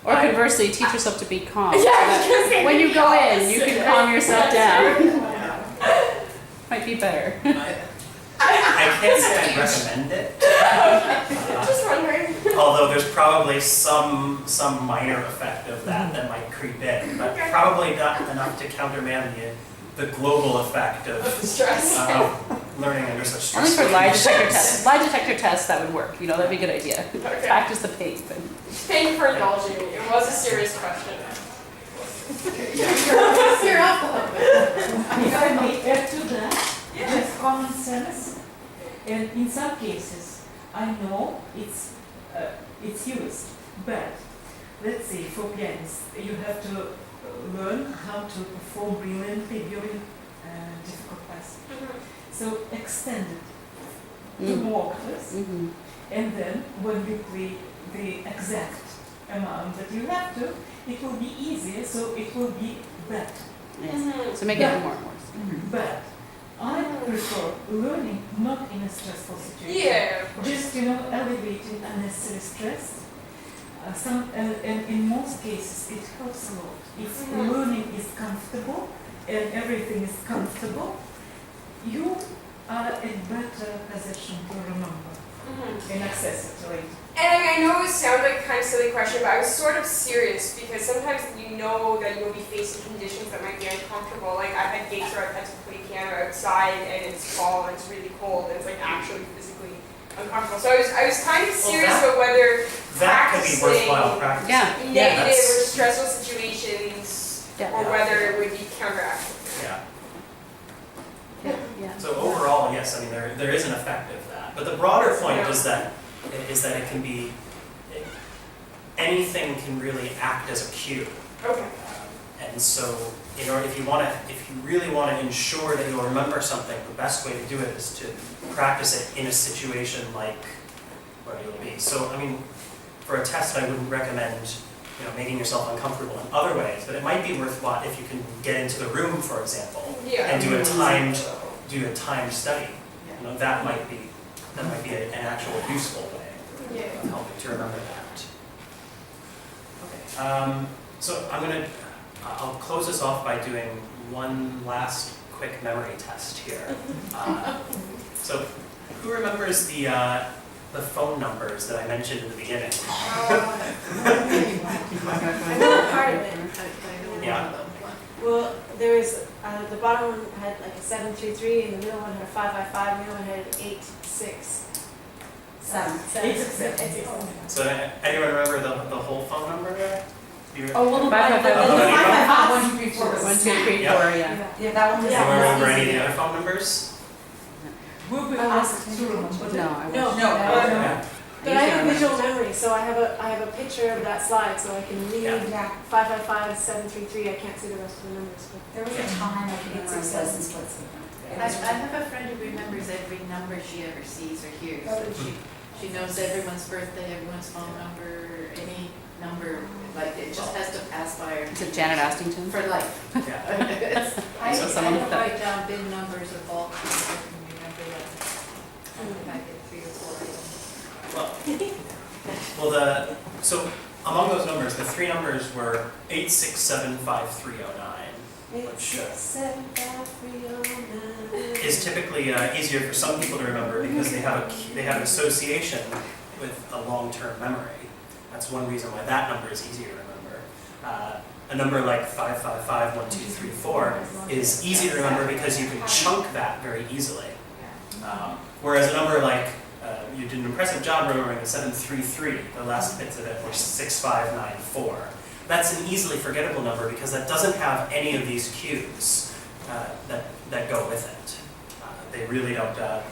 G: Or conversely, teach yourself to be calm.
E: Yeah,
G: so that
E: because
G: when you go in, you can calm yourself down.
A: Yeah.
G: Might be better.
A: I can't say I recommend it.
E: Just wondering.
A: Although there's probably some minor effect of that might creep in, but probably not enough to countermand the global effect of
E: Stress.
A: learning under such
G: Only
A: stress.
G: for lie detector tests. Lie detector tests, that would work. That'd be a good idea.
E: Okay.
G: Practice the pace. But
E: Thank you for indulging me. It was a serious question.
D: You're off the hook.
I: If I may add to that, just common sense, and in some cases, I know it's used, but let's say for pianists, you have to learn how to perform brilliantly during difficult passages. So extend it to more octaves, and then when you play the exact amount that you have to, it will be easier, so it will be better.
G: Yes. So make it more and more.
I: But I prefer learning not in a stressful situation.
E: Yeah.
I: Just, elevating unnecessary stress. And in most cases, it helps a lot. If learning is comfortable and everything is comfortable, you are in better position to remember. inaccessible.
E: And I know it sounds like kind of a silly question, but I was sort of serious because sometimes you know that you'll be facing conditions that might be uncomfortable. Like I've had gigs where I've had to play piano outside and it's fall and it's really cold and it's like actually physically uncomfortable. So I was kind of serious about whether
A: That could be
E: practicing
A: worthwhile practice.
G: Yeah.
E: negative
A: that's-
E: or stressful situations
G: Yeah.
E: or whether it would be counteracted.
A: Yeah.
G: Yeah.
A: So overall, yes, I mean, there is an effect of that. But the broader point is that it can be, anything can really act as a cue.
E: Okay.
A: And so, if you really want to ensure that you'll remember something, the best way to do it is to practice it in a situation like where you'll be. So, I mean, for a test, I wouldn't recommend, making yourself uncomfortable in other ways, but it might be worthwhile if you can get into the room, for example,
E: Yeah.
A: and do a timed study. That might be an actual useful way
E: Yeah.
A: of helping to remember that. Okay. So I'll close this off by doing one last quick memory test here. So who remembers the phone numbers that I mentioned in the beginning?
D: I know part of it.
A: Yeah.
D: Well, there was, the bottom one had like a 733, and the middle one had a 555, the middle one had an 867.
A: So anyone remember the whole phone number there?
F: Oh, well, the
G: Five, five, five,
A: five, five,
F: five,
G: 1, 2, 3, 4. 1, 2, 3, 4, yeah.
F: Yeah, that one was.
A: Anyone remember any of the other phone numbers?
I: We'll be asked to remember.
G: No, I
D: No,
G: won't.
A: Yeah.
D: but I have a visual memory, so I have a picture of that slide, so I can read
F: Yeah,
D: 555, 733. I can't see the rest of the numbers, but
F: there was a time I can remember license plates.
C: I have a friend who remembers every number she ever sees or hears. So she knows everyone's birthday, everyone's phone number, any number, like it just has to pass by her.
G: Is it Janet Astington?
C: For life.
A: Yeah.
C: I
G: So someone
C: don't
G: with that-
C: write down bin numbers or bulk numbers, I can remember them. I think I get 3 or 4 of them.
A: So among those numbers, the three numbers were 8675309,
D: 8675309.
A: is typically easier for some people to remember because they have an association with a long-term memory. That's one reason why that number is easier to remember. A number like 5551234 is easy to remember because you can chunk that very easily. Whereas a number like you did an impressive job remembering the 733, the last bits of it were 6594. That's an easily forgettable number because that doesn't have any of these cues that go with it. They really don't, you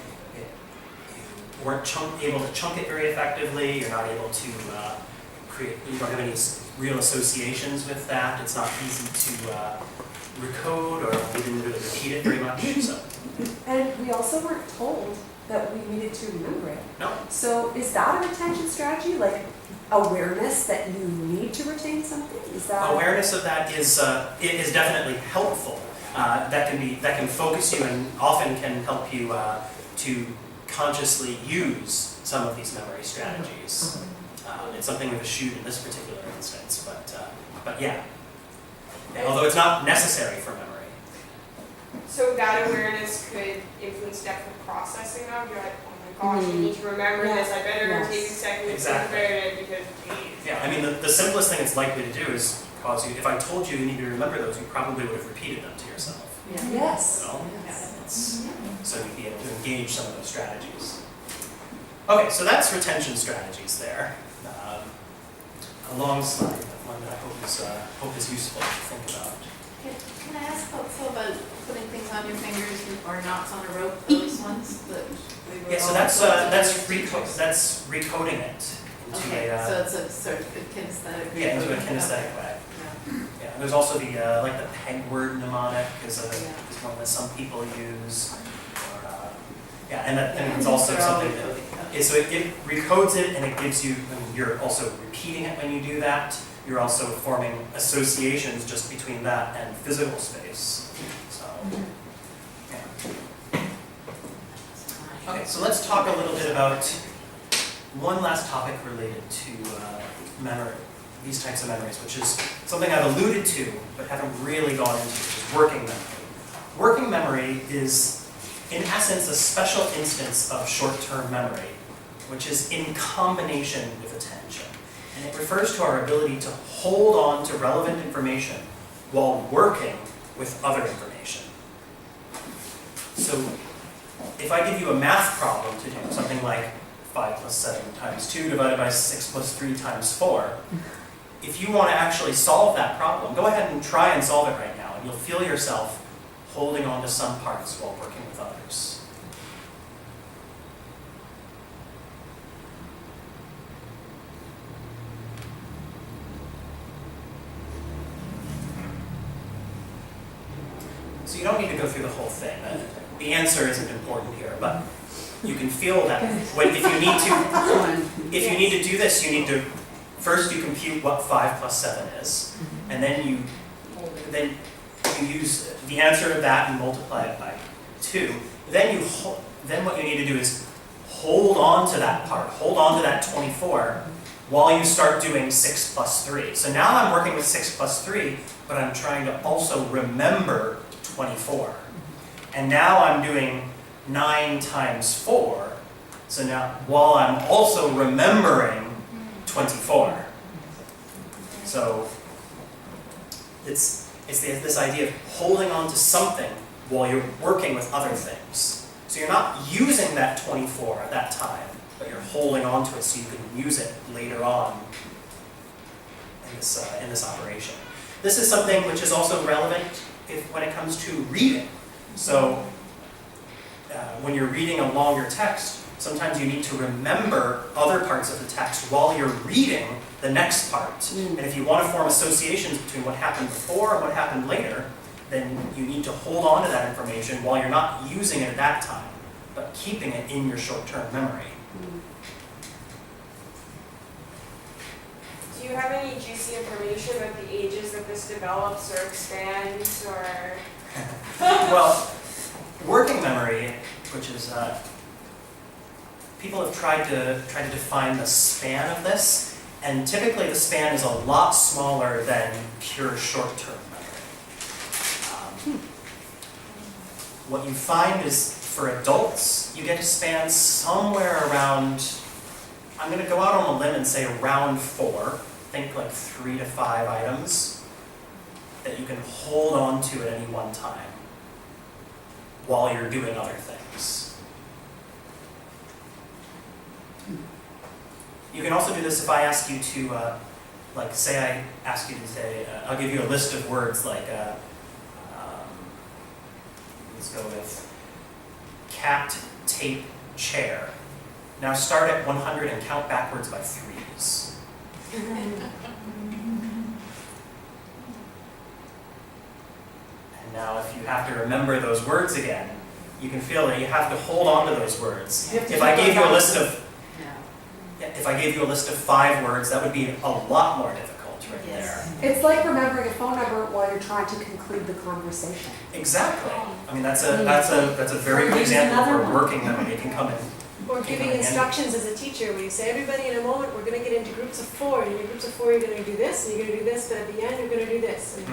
A: weren't able to chunk it very effectively, you're not able to you don't have any real associations with that, it's not easy to recode, or we didn't really repeat it very much, so.
B: And we also weren't told that we needed to remember it.
A: No.
B: So is that a retention strategy, like awareness that you need to retain something? Is that?
A: Awareness of that is definitely helpful. That can focus you and often can help you to consciously use some of these memory strategies. It's something we've eschewed in this particular instance, but yeah. Although it's not necessary for memory.
E: So that awareness could influence depth of processing of, you're like, oh my gosh, I need to remember this, I better
B: Yes.
E: take a second to
A: Exactly.
E: think about it because geez.
A: Yeah, I mean, the simplest thing it's likely to do is cause you, if I told you you need to remember those, you probably would have repeated them to yourself.
B: Yes.
A: You know? So you'd be able to engage some of those strategies. Okay, so that's retention strategies there. A long slide, but one that I hope is useful to think about.
C: Can I ask also about putting things on your fingers or knots on a rope, those ones that we were
A: Yeah, so
C: all
A: that's
C: told to
A: recoding it into
C: Okay,
A: a
C: so it's a sort of a kinesthetic.
A: yeah, into a kinesthetic way. Yeah, and there's also the like the peg word mnemonic is one that some people use. Or, and it's also something that so it recodes it and it gives you. I mean, you're also repeating it when you do that. You're also forming associations just between that and physical space. So. Yeah. Okay, so let's talk a little bit about one last topic related to memory, these types of memories, which is something I've alluded to but haven't really gone into, which is working memory. Working memory is, in essence, a special instance of short-term memory which is in combination with attention. And it refers to our ability to hold on to relevant information while working with other information. So if I give you a math problem to do, something like 5 plus 7 times 2 divided by 6 plus 3 times 4, if you want to actually solve that problem, go ahead and try and solve it right now, and you'll feel yourself holding on to some parts while working with others. So you don't need to go through the whole thing. The answer isn't important here, but you can feel that if you need to do this, you need to first you compute what 5 plus 7 is, and then you use the answer to that and multiply it by 2. Then what you need to do is hold on to that part, hold on to that 24, while you start doing 6 plus 3. So now I'm working with 6 plus 3, but I'm trying to also remember 24. And now I'm doing 9 times 4. So now, while I'm also remembering 24. So it's this idea of holding on to something while you're working with other things. So you're not using that 24 at that time, but you're holding on to it so you can use it later on in this operation. This is something which is also relevant when it comes to reading. So when you're reading a longer text, sometimes you need to remember other parts of the text while you're reading the next part. And if you want to form associations between what happened before and what happened later, then you need to hold on to that information while you're not using it at that time, but keeping it in your short-term memory.
E: Do you have any juicy information about the ages that this develops or expands or?
A: Well, working memory, which is people have tried to define the span of this, and typically the span is a lot smaller than pure short-term memory. What you find is for adults, you get a span somewhere around, I'm going to go out on a limb and say around 4. Think like 3 to 5 items that you can hold on to at any one time while you're doing other things. You can also do this if I ask you to, say I ask you to say, I'll give you a list of words like, let's go with cat, tape, chair. Now start at 100 and count backwards by 3s. And now if you have to remember those words again, you can feel that you have to hold on to those words. If I gave you a list of 5 words, that would be a lot more difficult right there.
B: It's like remembering a phone number while you're trying to conclude the conversation.
A: Exactly. I mean, that's a very good example of where working memory can come in.
D: Or giving instructions as a teacher, where you say, everybody in a moment, we're going to get into groups of 4, and in your groups of 4 you're going to do this, and you're going to do this, but at the end you're going to do this. And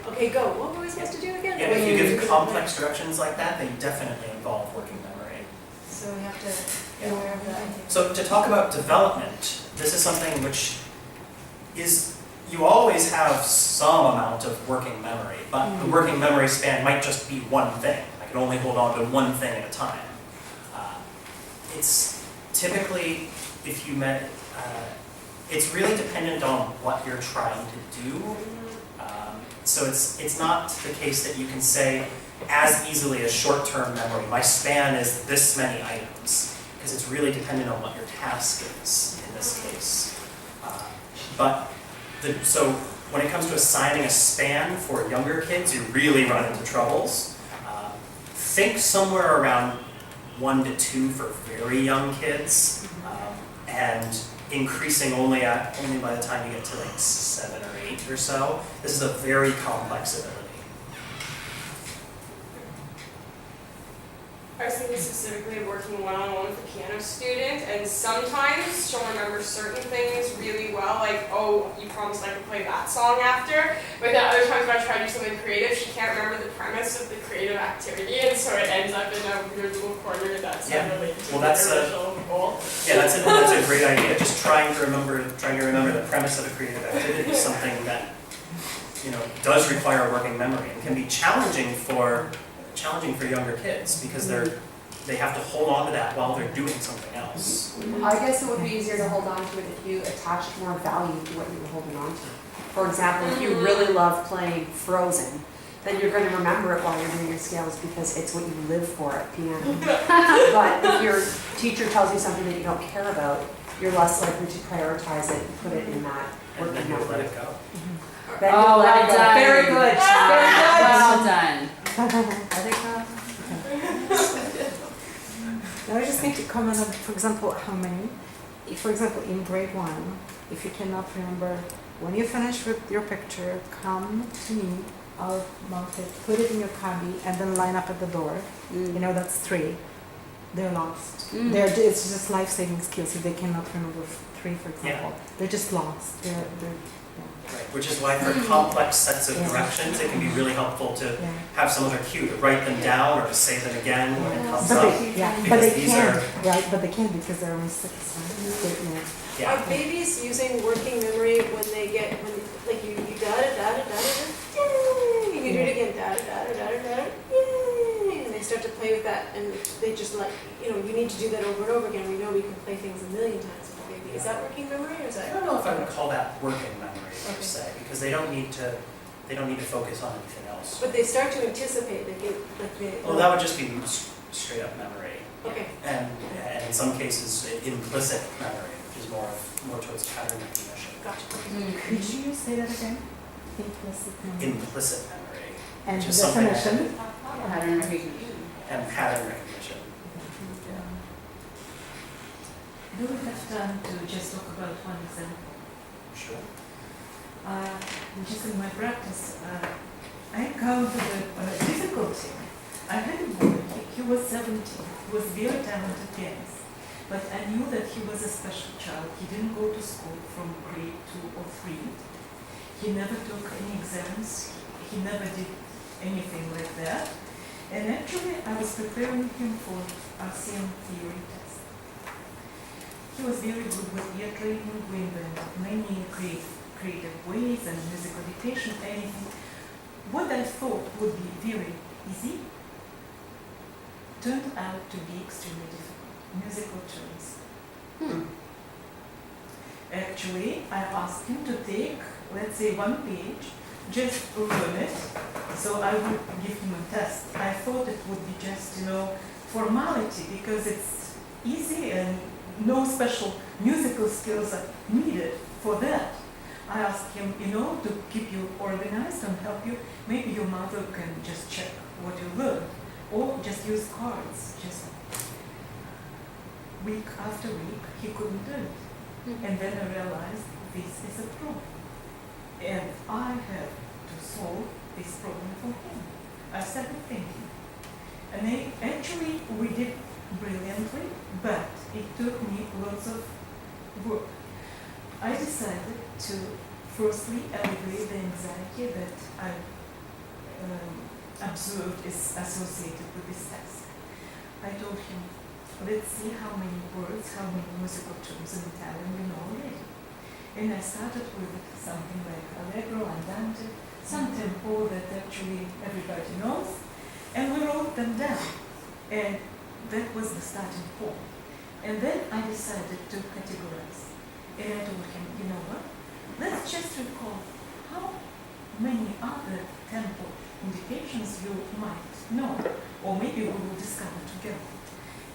D: okay, go. What were we supposed to do again?
A: Yeah, if you give complex directions like that, they definitely involve working memory.
D: So we have to be aware of that.
A: So to talk about development, this is something which is, you always have some amount of working memory, but the working memory span might just be one thing. I can only hold on to one thing at a time. It's typically, if you met, it's really dependent on what you're trying to do. So it's not the case that you can say as easily as short-term memory, my span is this many items, because it's really dependent on what your task is in this case. So when it comes to assigning a span for younger kids, you really run into troubles. Think somewhere around 1 to 2 for very young kids, and increasing only by the time you get to like 7 or 8 or so. This is a very complex ability.
E: I was thinking specifically of working one-on-one with a piano student, and sometimes she'll remember certain things really well, like, oh, you promised I could play that song after, but then other times when I try to do something creative, she can't remember the premise of the creative activity, and so it ends up in a weird little corner that's not related to the original
D: goal.
A: Yeah, that's a great idea. Just trying to remember the premise of a creative activity is something that, you know, does require working memory and can be challenging for younger kids because they have to hold on to that while they're doing something else.
B: I guess it would be easier to hold on to it if you attached more value to what you were holding on to. For example, if you really love playing Frozen, then you're going to remember it while you're doing your scales because it's what you live for at piano. But if your teacher tells you something that you don't care about, you're less likely to prioritize it and put it in that
A: And
B: working
A: then you'll let
B: memory.
A: it go.
B: Then
G: Oh,
B: you'll let
G: well
B: it go.
G: done.
B: Very good. Very good.
G: Well done. Other comments?
H: Now I just need to comment on, for example, how many. For example, in grade 1, if you cannot remember, when you finish with your picture, come to me, I'll mount it, put it in your cubby, and then line up at the door. You know, that's 3. They're lost. It's just life-saving skills if they cannot remember 3, for example. They're just lost.
A: Right, which is why for complex sets of directions, it can be really helpful to have some other cue, to write them down or to say them again when it comes up.
H: But they
A: these
H: can't,
A: are-
H: right? But they can't because they're only 6, right?
A: Yeah.
D: Are babies using working memory when they get, like you da-da-da-da-da-da, yay, and you do it again, da-da-da-da-da-da, yay, and they start to play with that, and they just like, you need to do that over and over again. We know we can play things a million times with a baby. Is that working memory, or is
A: I
D: that?
A: don't know if I would call that working memory per
D: Okay.
A: se, because they don't need to focus on anything else.
D: But they start to anticipate, they get, like they.
A: Well, that would just be straight up memory.
D: Okay.
A: And in some cases, implicit memory, which is more towards pattern recognition.
D: Gotcha.
H: Could you say that again? Implicit memory.
A: Implicit memory
H: And
A: which is something that-
H: definition?
G: Pattern recognition.
A: and pattern recognition.
I: Do we have time to just talk about one example?
A: Sure.
I: Just in my practice, I encountered a difficulty. I had a boy, he was 17, he was very talented pianist, but I knew that he was a special child. He didn't go to school from grade 2 or 3. He never took any exams, he never did anything like that. And actually, I was preparing him for RCM theory test. He was very good with ear training. We invented many creative ways and musical dictation, anything. What I thought would be very easy turned out to be extremely difficult. Musical terms. Actually, I asked him to take, let's say, 1 page, just learn it, so I would give him a test. I thought it would be just, formality, because it's easy and no special musical skills are needed for that. I asked him, to keep you organized and help you, maybe your mother can just check what you learned, or just use cards. Just week after week, he couldn't do it. And then I realized this is a problem. And I have to solve this problem for him. I started thinking. And actually, we did brilliantly, but it took me lots of work. I decided to firstly alleviate the anxiety that I observed is associated with this task. I told him, let's see how many words, how many musical terms in Italian you know already. And I started with something like allegro, andante, some tempo that actually everybody knows, and we wrote them down. And that was the starting point. And then I decided to categorize. And I told him, you know what? Let's just recall how many other tempo indications you might know, or maybe we will discover together.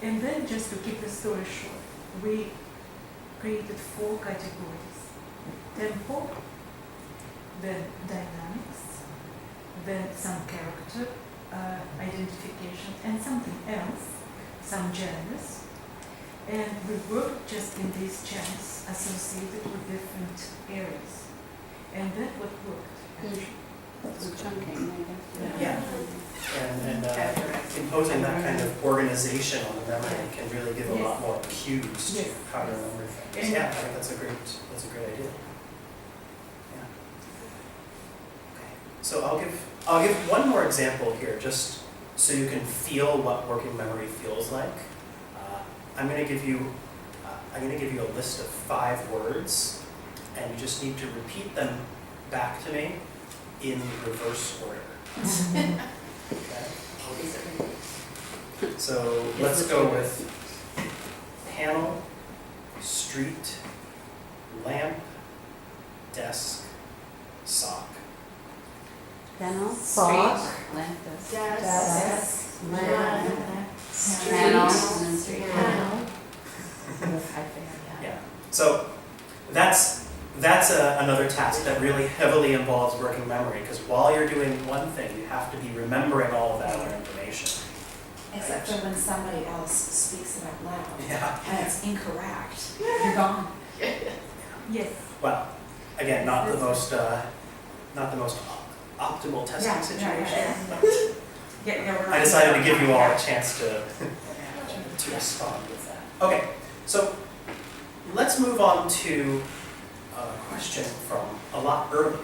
I: And then, just to keep the story short, we created 4 categories. Tempo, then dynamics, then some character identification, and something else, some genres. And we worked just in these channels associated with different areas. And that what worked, actually.
G: Some chunking, maybe.
A: Yeah. And imposing that kind of organization on the memory can really give a lot more cues to how to remember things. Yeah, I think that's a great idea. Yeah. Okay. So I'll give one more example here, just so you can feel what working memory feels like. I'm going to give you I'm going to give you a list of 5 words, and you just need to repeat them back to me in reverse order. Okay? So let's go with panel, street, lamp, desk, sock.
G: Panel,
H: Sock.
G: street, lamp, desk.
D: Desk,
H: lamp,
G: Panel, and then street.
D: panel.
A: Yeah. So that's another task that really heavily involves working memory, because while you're doing one thing, you have to be remembering all of that other information.
J: Except for when somebody else speaks it out loud
A: Yeah.
J: and it's incorrect, you're gone.
H: Yes.
A: Well, again, not the most optimal testing
J: Yeah,
A: situation.
J: yeah,
A: but I decided to give you all a chance to respond with that. Okay, so let's move on to a question from a lot earlier.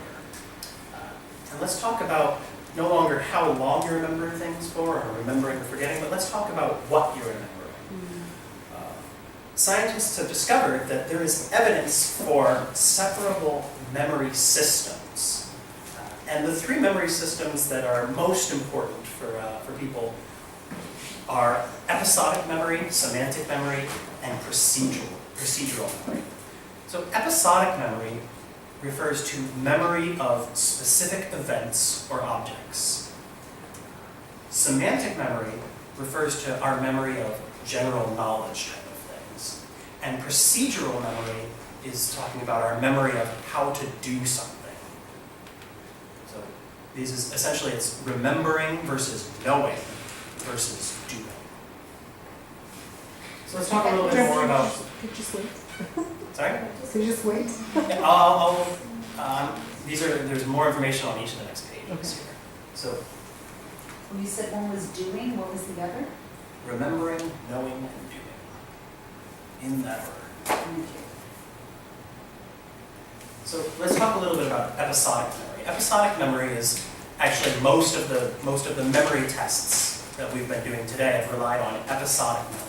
A: And let's talk about no longer how long you're remembering things for, or remembering or forgetting, but let's talk about what you're remembering. Scientists have discovered that there is evidence for separable memory systems. And the 3 memory systems that are most important for people are episodic memory, semantic memory, and procedural memory. So episodic memory refers to memory of specific events or objects. Semantic memory refers to our memory of general knowledge type of things. And procedural memory is talking about our memory of how to do something. So these is essentially, it's remembering versus knowing versus doing. So let's talk a little bit more about.
H: Could you just wait?
A: Sorry?
H: Could you just wait?
A: Yeah, there's more information on each of the next pages here. So
J: When you said one was doing, what was the other?
A: remembering, knowing, and doing. In that order. So let's talk a little bit about episodic memory. Episodic memory is actually most of the memory tests that we've been doing today have relied on episodic memory.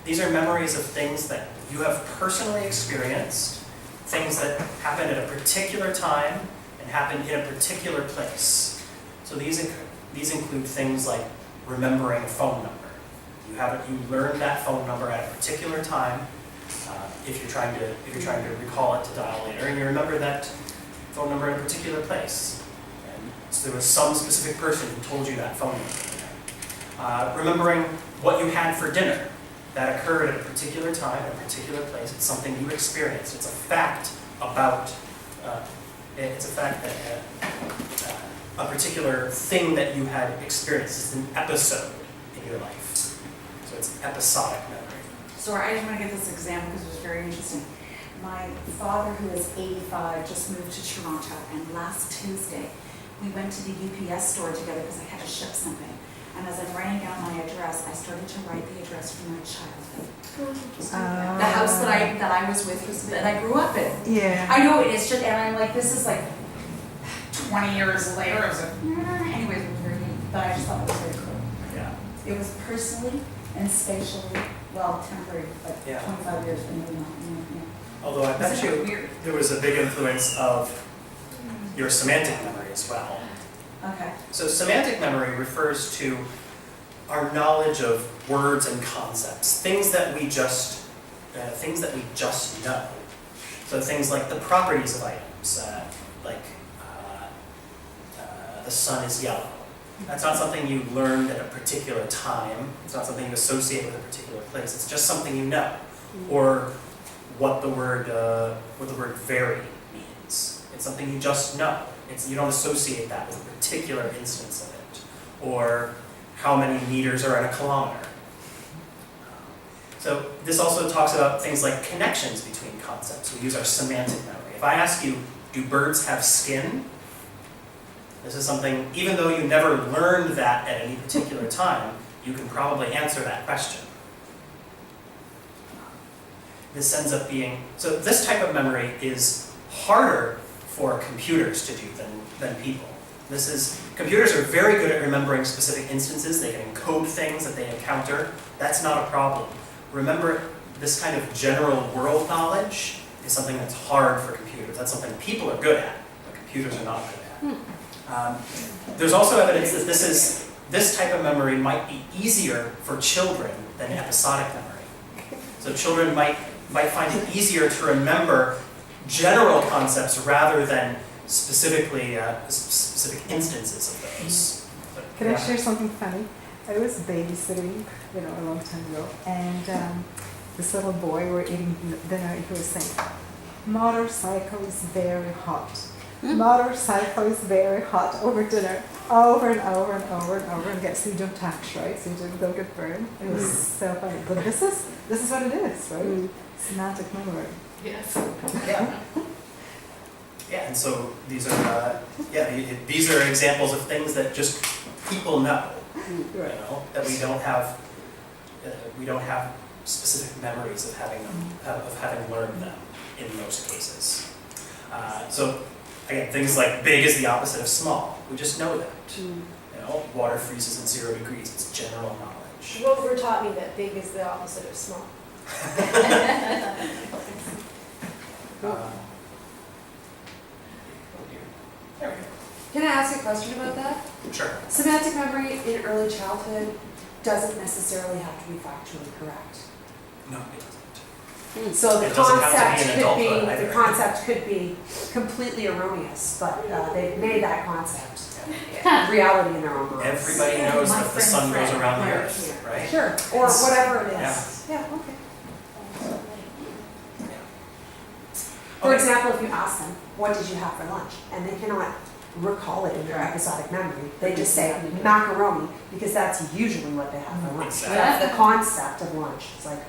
A: These are memories of things that you have personally experienced, things that happened at a particular time and happened in a particular place. So these include things like remembering a phone number. You learned that phone number at a particular time. If you're trying to recall it to dial later, and you remember that phone number in a particular place, and so there was some specific person who told you that phone number. Remembering what you had for dinner that occurred at a particular time, at a particular place. It's something you experienced. It's a fact about. It's a fact that a particular thing that you had experienced. It's an episode in your life. So it's episodic memory.
J: Sorry, I just want to give this example because it was very interesting. My father, who is 85, just moved to Toronto, and last Tuesday, we went to the UPS store together because I had to ship something. And as I'm writing down my address, I started to write the address from my childhood. The house that I was with was that I grew up in.
H: Yeah.
J: I know it's just, and I'm like, this is like 20 years later. It's like, anyways, it was very neat. But I just thought it was very cool.
A: Yeah.
J: It was personally and spatially, well, temporary, but
A: Yeah.
J: 25 years from now.
A: Although I bet
J: Isn't
A: you
J: it weird?
A: there was a big influence of your semantic memory as well.
J: Okay.
A: So semantic memory refers to our knowledge of words and concepts, things that we just know. So things like the properties of items, the sun is yellow. That's not something you learned at a particular time. It's not something you associate with a particular place. It's just something you know, or what the word very means. It's something you just know. You don't associate that with a particular instance of it, or how many meters are in a kilometer. So this also talks about things like connections between concepts. We use our semantic memory. If I ask you, do birds have skin? This is something, even though you never learned that at any particular time, you can probably answer that question. This ends up being, so this type of memory is harder for computers to do than people. Computers are very good at remembering specific instances. They can encode things that they encounter. That's not a problem. this kind of general world knowledge is something that's hard for computers. That's something people are good at, but computers are not good at. There's also evidence that this type of memory might be easier for children than episodic memory. So children might find it easier to remember general concepts rather than specifically specific instances of those.
H: Can I share something funny? I was babysitting, a long time ago, and this little boy, we were eating dinner, and he was saying, "Motorcycle is very hot. Motorcycle is very hot," over dinner, over and over and over and over again. So you don't touch, right? So you don't get burned. It was so funny. But this is what it is, right? Semantic memory.
C: Yes.
A: Yeah. Yeah, and so these are these are examples of things that just people know, that we don't have specific memories of having learned them in most cases. So again, things like big is the opposite of small. We just know that. Water freezes at 0 degrees. It's general knowledge.
D: Rover taught me that big is the opposite of small.
A: There we go.
B: Can I ask a question about that?
A: Sure.
B: Semantic memory in early childhood doesn't necessarily have to be factually correct.
A: No, it doesn't.
B: So the
A: It doesn't have to
B: concept
A: be an
B: could be
A: adulthood either.
B: the concept could be completely erroneous, but they made that concept reality in their own minds.
A: Everybody knows
J: My
A: that the
J: friend
A: sun goes
J: Fred,
A: around the
J: right
A: earth, right?
B: Sure, or whatever it
A: Yeah.
B: is. Yeah, okay.
A: Yeah.
B: For
A: Okay.
B: example, if you ask them, "What did you have for lunch?" and they cannot recall it in their episodic memory, they just say macaroni because that's usually what they have for lunch.
A: Exactly.
B: That's the concept of lunch. It's like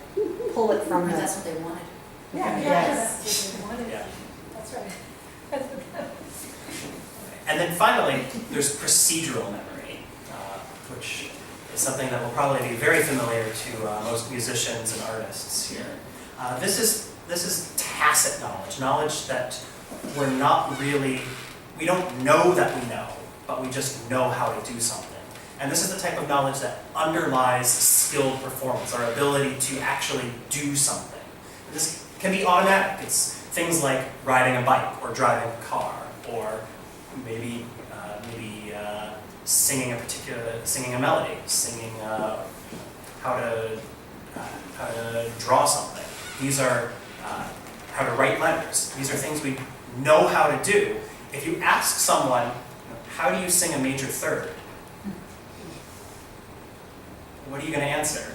B: pull it from
C: Or
B: the
C: that's what they wanted.
B: yeah.
K: That's what they wanted.
A: Yeah.
K: That's right.
A: And then finally, there's procedural memory, which is something that will probably be very familiar to most musicians and artists here. This is tacit knowledge that we don't know that we know, but we just know how to do something. And this is the type of knowledge that underlies skilled performance, our ability to actually do something. And this can be automatic. It's things like riding a bike or driving a car, or maybe singing a melody, singing how to draw something. These are how to write letters. These are things we know how to do. If you ask someone, how do you sing a major third? What are you going to answer?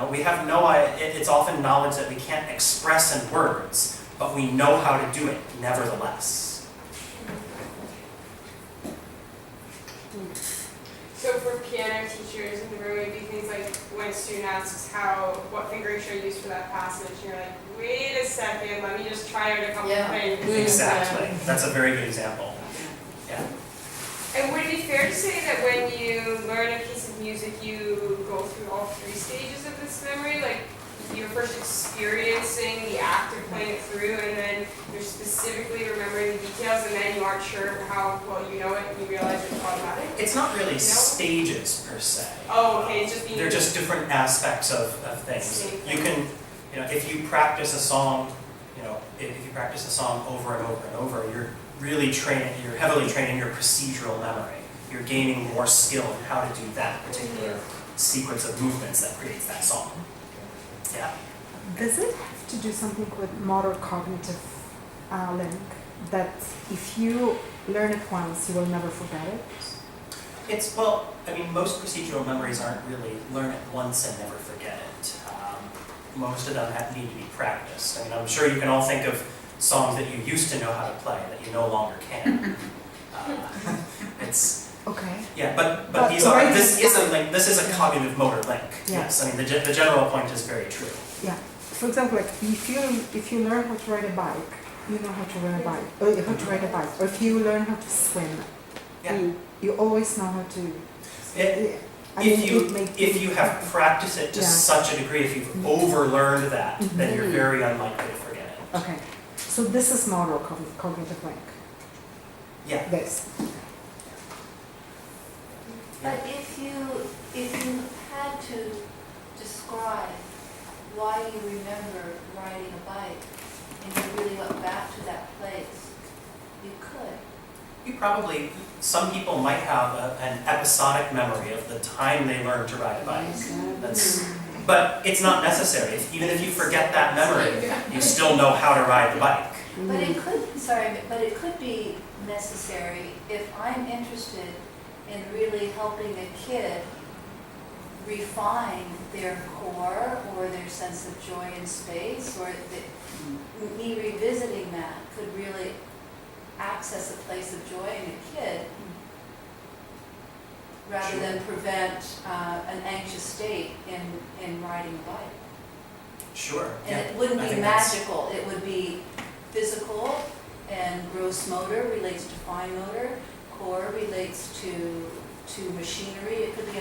A: We have no idea. It's often knowledge that we can't express in words, but we know how to do it nevertheless.
E: So for piano teachers in the room, it'd be things like when a student asks what finger should I use for that passage, and you're like, wait a second, let me just try out a couple
C: Yeah.
E: things.
A: Exactly. That's a very good example. Yeah.
E: And would it be fair to say that when you learn a piece of music, you go through all 3 stages of this memory? Like, you're first experiencing the act of playing it through, and then you're specifically remembering the details, and then you aren't sure how well you know it, and you realize it's automatic?
A: It's not really stages per se.
E: Oh, okay, it's just being...
A: They're just different aspects of things.
E: Same
A: You can, if you practice a song, if you practice a song over and over and over, you're heavily training your procedural memory. You're gaining more skill in how to do that particular sequence of movements that creates that song. Yeah.
H: Does it have to do something with motor cognitive link, that if you learn it once, you will never forget it?
A: Most procedural memories aren't really learn it once and never forget it. Most of them need to be practiced. I'm sure you can all think of songs that you used to know how to play that you no longer can.
H: Okay.
A: Yeah, but
H: But
A: this is a cognitive motor link.
H: Yeah.
A: Yes, the general point is very true.
H: Yeah. For example, like if you learn how to ride a bike, you know how to ride a bike, or how to ride a bike. Or if you learn how to swim,
A: Yeah.
H: you always know how to.
A: If you have practiced it to
H: Yeah.
A: such a degree, if you've overlearned that, then you're very unlikely to forget it.
H: Okay. So this is motor cognitive link.
A: Yeah.
H: This.
C: But if you had to describe why you remember riding a bike and you really went back to that place, you could.
A: You probably, some people might have an episodic memory of the time they learned to ride a bike. But it's not necessary. Even if you forget that memory, you still know how to ride the bike.
C: But it could be necessary if I'm interested in really helping a kid refine their core or their sense of joy in space, or me revisiting that could really access a place of joy in a kid rather than prevent an anxious state in riding a bike.
A: Sure.
C: And
A: yeah.
C: it wouldn't
A: I
C: be
A: think that's-
C: magical, it would be physical, and gross motor relates to fine motor, core relates to machinery. It could be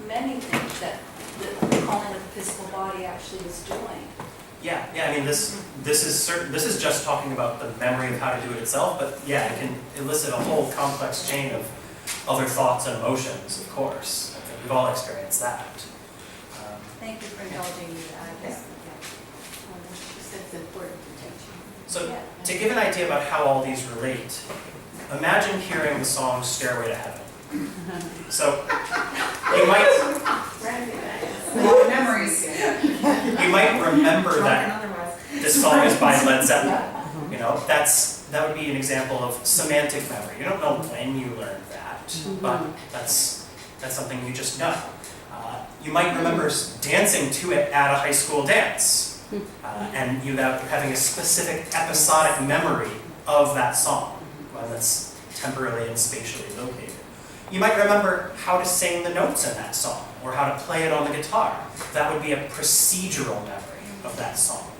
C: many things that the calling of the physical body actually is doing.
A: Yeah. I mean, this is just talking about the memory of how to do it itself, but yeah, it can elicit a whole complex chain of other thoughts and emotions, of course. I think we've all experienced that.
C: Thank you for indulging me. It's important to teach.
A: So
C: Yeah.
A: to give an idea about how all these relate, imagine hearing the song Stairway to Heaven. So you might
J: Memories.
A: you might remember that this song is by Led Zeppelin. You know, that would be an example of semantic memory. You don't know when you learned that, but that's something you just know. You might remember dancing to it at a high school dance, and you having a specific episodic memory of that song, one that's temporally and spatially located. You might remember how to sing the notes in that song, or how to play it on the guitar. That would be a procedural memory of that song.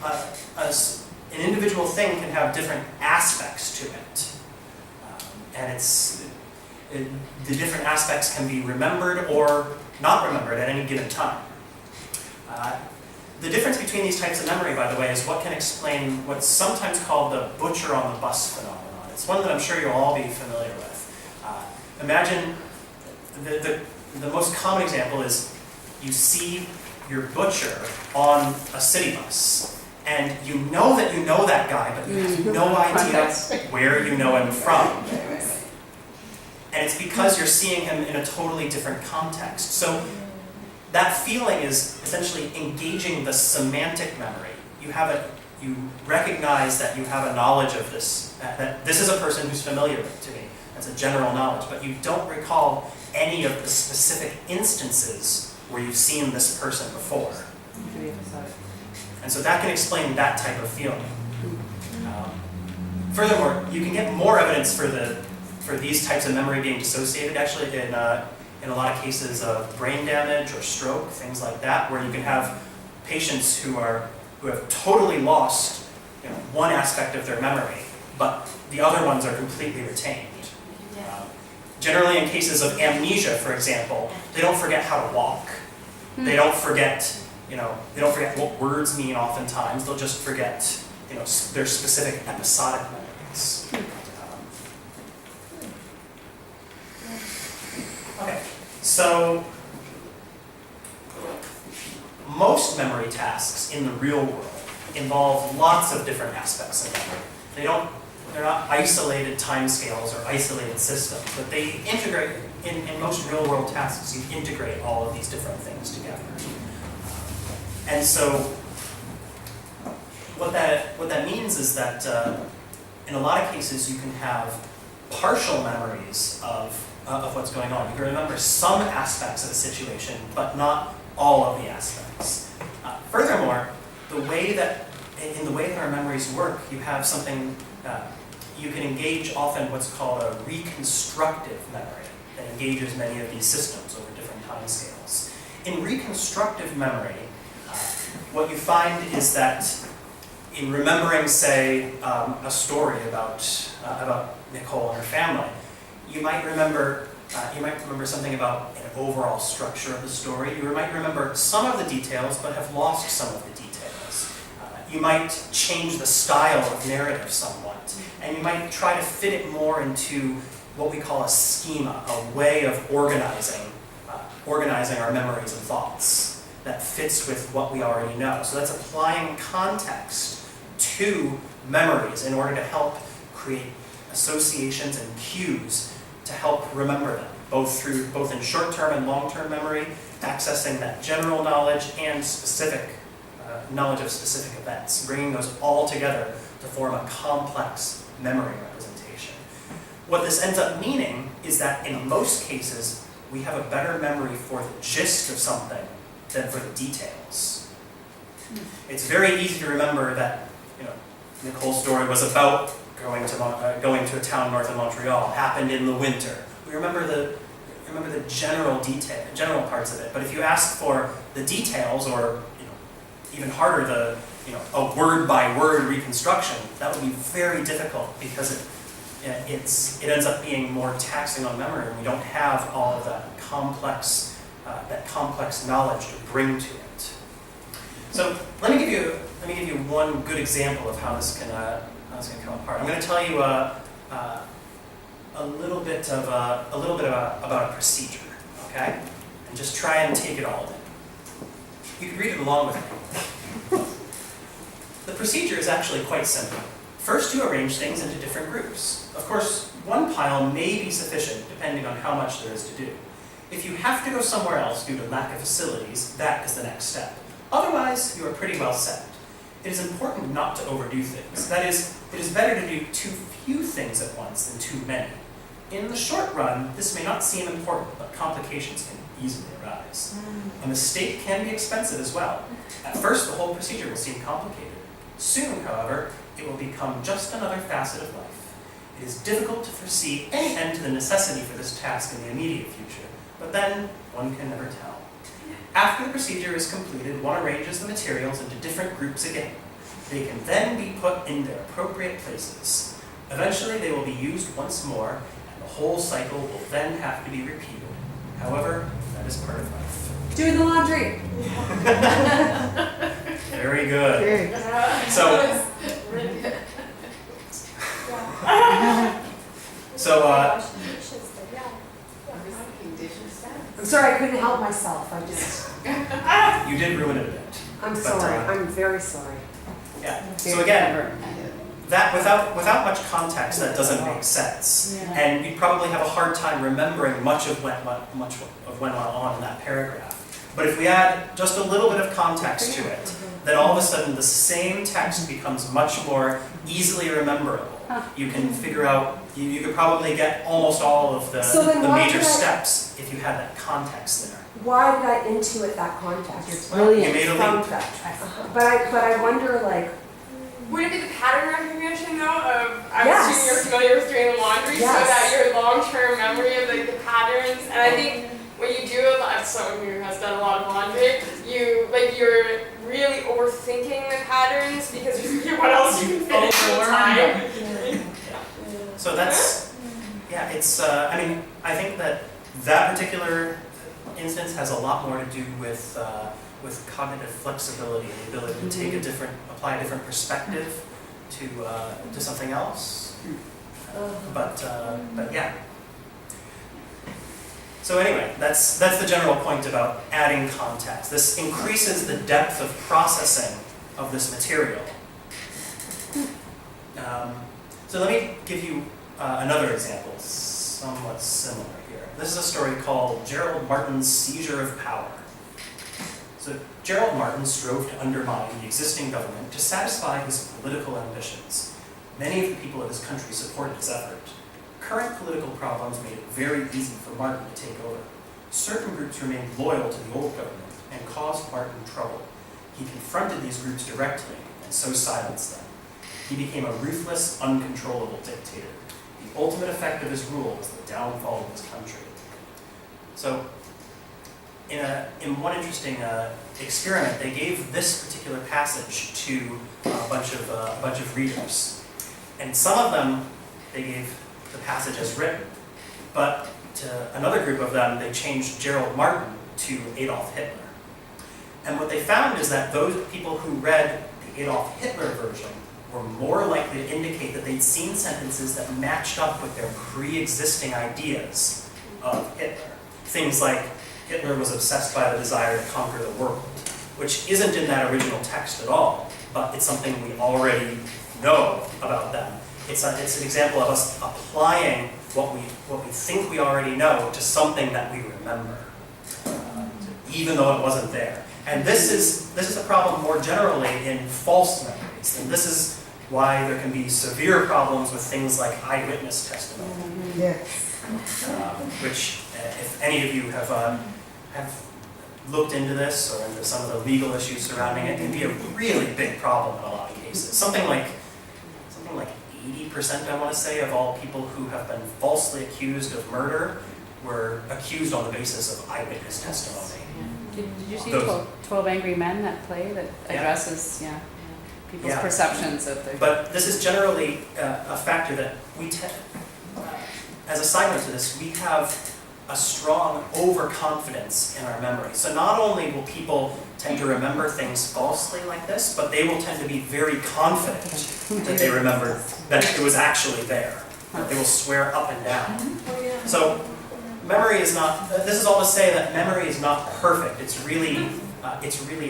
A: An individual thing can have different aspects to it, and the different aspects can be remembered or not remembered at any given time. The difference between these types of memory, by the way, is what can explain what's sometimes called the butcher on the bus phenomenon. It's one that I'm sure you'll all be familiar with. Imagine the most common example is you see your butcher on a city bus, and you know that guy, but you have no idea where you know him from. And it's because you're seeing him in a totally different context. So that feeling is essentially engaging the semantic memory. You recognize that you have a knowledge of this, that this is a person who's familiar to me. That's a general knowledge, but you don't recall any of the specific instances where you've seen this person before. And so that can explain that type of feeling. Furthermore, you can get more evidence for these types of memory being dissociated, actually, in a lot of cases of brain damage or stroke, things like that, where you can have patients who have totally lost one aspect of their memory, but the other ones are completely retained. Generally, in cases of amnesia, for example, they don't forget how to walk. They don't forget, what words mean oftentimes. They'll just forget, their specific episodic memories. Okay, so most memory tasks in the real world involve lots of different aspects of memory. They're not isolated timescales or isolated systems, but they integrate, in most real world tasks, you integrate all of these different things together. And so what that means is that in a lot of cases you can have partial memories of what's going on. You can remember some aspects of a situation, but not all of the aspects. Furthermore, in the way that our memories work, you have something, you can engage often what's called a reconstructive memory that engages many of these systems over different timescales. In reconstructive memory, what you find is that in remembering, say, a story about Nicole and her family, you might remember something about an overall structure of the story. You might remember some of the details, but have lost some of the details. You might change the style of narrative somewhat, and you might try to fit it more into what we call a schema, a way of organizing our memories and thoughts. that fits with what we already know. So that's applying context to memories in order to help create associations and cues to help remember them, both in short-term and long-term memory, accessing that general knowledge and specific knowledge of specific events, bringing those all together to form a complex memory representation. What this ends up meaning is that in most cases, we have a better memory for the gist of something than for the details. It's very easy to remember that, Nicole's story was about going to a town north of Montreal, happened in the winter. We remember the general parts of it, but if you ask for the details, or even harder, a word-by-word reconstruction, that would be very difficult because it ends up being more taxing on memory, and we don't have all of that complex knowledge to bring to it. So let me give you one good example of how this can come apart. I'm going to tell you a little bit about a procedure, okay? And just try and take it all in. You can read it along with me. The procedure is actually quite simple. First, you arrange things into different groups. Of course, one pile may be sufficient depending on how much there is to do. If you have to go somewhere else due to lack of facilities, that is the next step. Otherwise, you are pretty well set. It is important not to overdo things. That is, it is better to do too few things at once than too many. In the short run, this may not seem important, but complications can easily arise. A mistake can be expensive as well. At first, the whole procedure will seem complicated. Soon, however, it will become just another facet of life. It is difficult to foresee any end to the necessity for this task in the immediate future, but then one can never tell. After the procedure is completed, one arranges the materials into different groups again. They can then be put in their appropriate places. Eventually, they will be used once more, and the whole cycle will then have to be repeated. However, that is part of life.
B: Doing the laundry.
A: Very good.
H: Very.
B: I'm sorry, I couldn't help myself.
A: You did ruin it a bit.
B: I'm
A: But,
B: sorry. I'm very sorry.
A: Yeah. So again, that without much context, that doesn't make sense, and you'd probably have a hard time remembering much of what went on in that paragraph. But if we add just a little bit of context to it, then all of a sudden the same text becomes much more easily rememberable. You can figure out, you could probably get almost all of the major steps if you had that context there.
B: Why did I intuit that context?
A: Well, you made a leap.
B: But I wonder, like,
E: Would it be the pattern recognition though of, I'm
B: Yes.
E: assuming you're familiar with doing the laundry,
B: Yes.
E: so that your long-term memory of like the patterns, and I think when you do a lot, someone who has done a lot of laundry, you're really overthinking the patterns because you're thinking what else you can fit into the time.
A: So that's, it's, I think that particular instance has a lot more to do with cognitive flexibility and the ability to take apply a different perspective to something else. But yeah. So anyway, that's the general point about adding context. This increases the depth of processing of this material. So let me give you another example, somewhat similar here. This is a story called Gerald Martin's Seizure of Power. So Gerald Martin strove to undermine the existing government to satisfy his political ambitions. Many of the people of his country supported his effort. Current political problems made it very easy for Martin to take over. Certain groups remained loyal to the old government and caused Martin trouble. He confronted these groups directly and so silenced them. He became a ruthless, uncontrollable dictator. The ultimate effect of his rule was the downfall of his country. So, in one interesting experiment, they gave this particular passage to a bunch of readers, and some of them they gave the passage as written, but to another group of them they changed Gerald Martin to Adolf Hitler. And what they found is that those people who read the Adolf Hitler version were more likely to indicate that they'd seen sentences that matched up with their pre-existing ideas of Hitler. Things like Hitler was obsessed by the desire to conquer the world, which isn't in that original text at all, but it's something we already know about them. It's an example of us applying what we think we already know to something that we remember, even though it wasn't there. And this is a problem more generally in false memories, and this is why there can be severe problems with things like eyewitness testimony.
H: Yes.
A: Which, if any of you have looked into this or into some of the legal issues surrounding it, can be a really big problem in a lot of cases. Something like 80%, I want to say, of all people who have been falsely accused of murder were accused on the basis of eyewitness testimony.
G: Did you see
A: Those-
G: 12 Angry Men, that play that addresses people's
A: Yeah.
G: perceptions of the...
A: But this is generally a factor that we as a side note to this, we have a strong overconfidence in our memory. So not only will people tend to remember things falsely like this, but they will tend to be very confident that they remember that it was actually there. They will swear up and down. So memory is not, this is all to say that memory is not perfect. It's really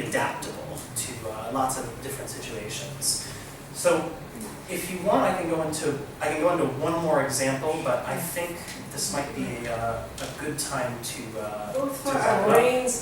A: adaptable to lots of different situations. So if you want, I can go into one more example, but I think this might be a good time to
E: Both for
A: wrap
E: our
A: it up.
E: brains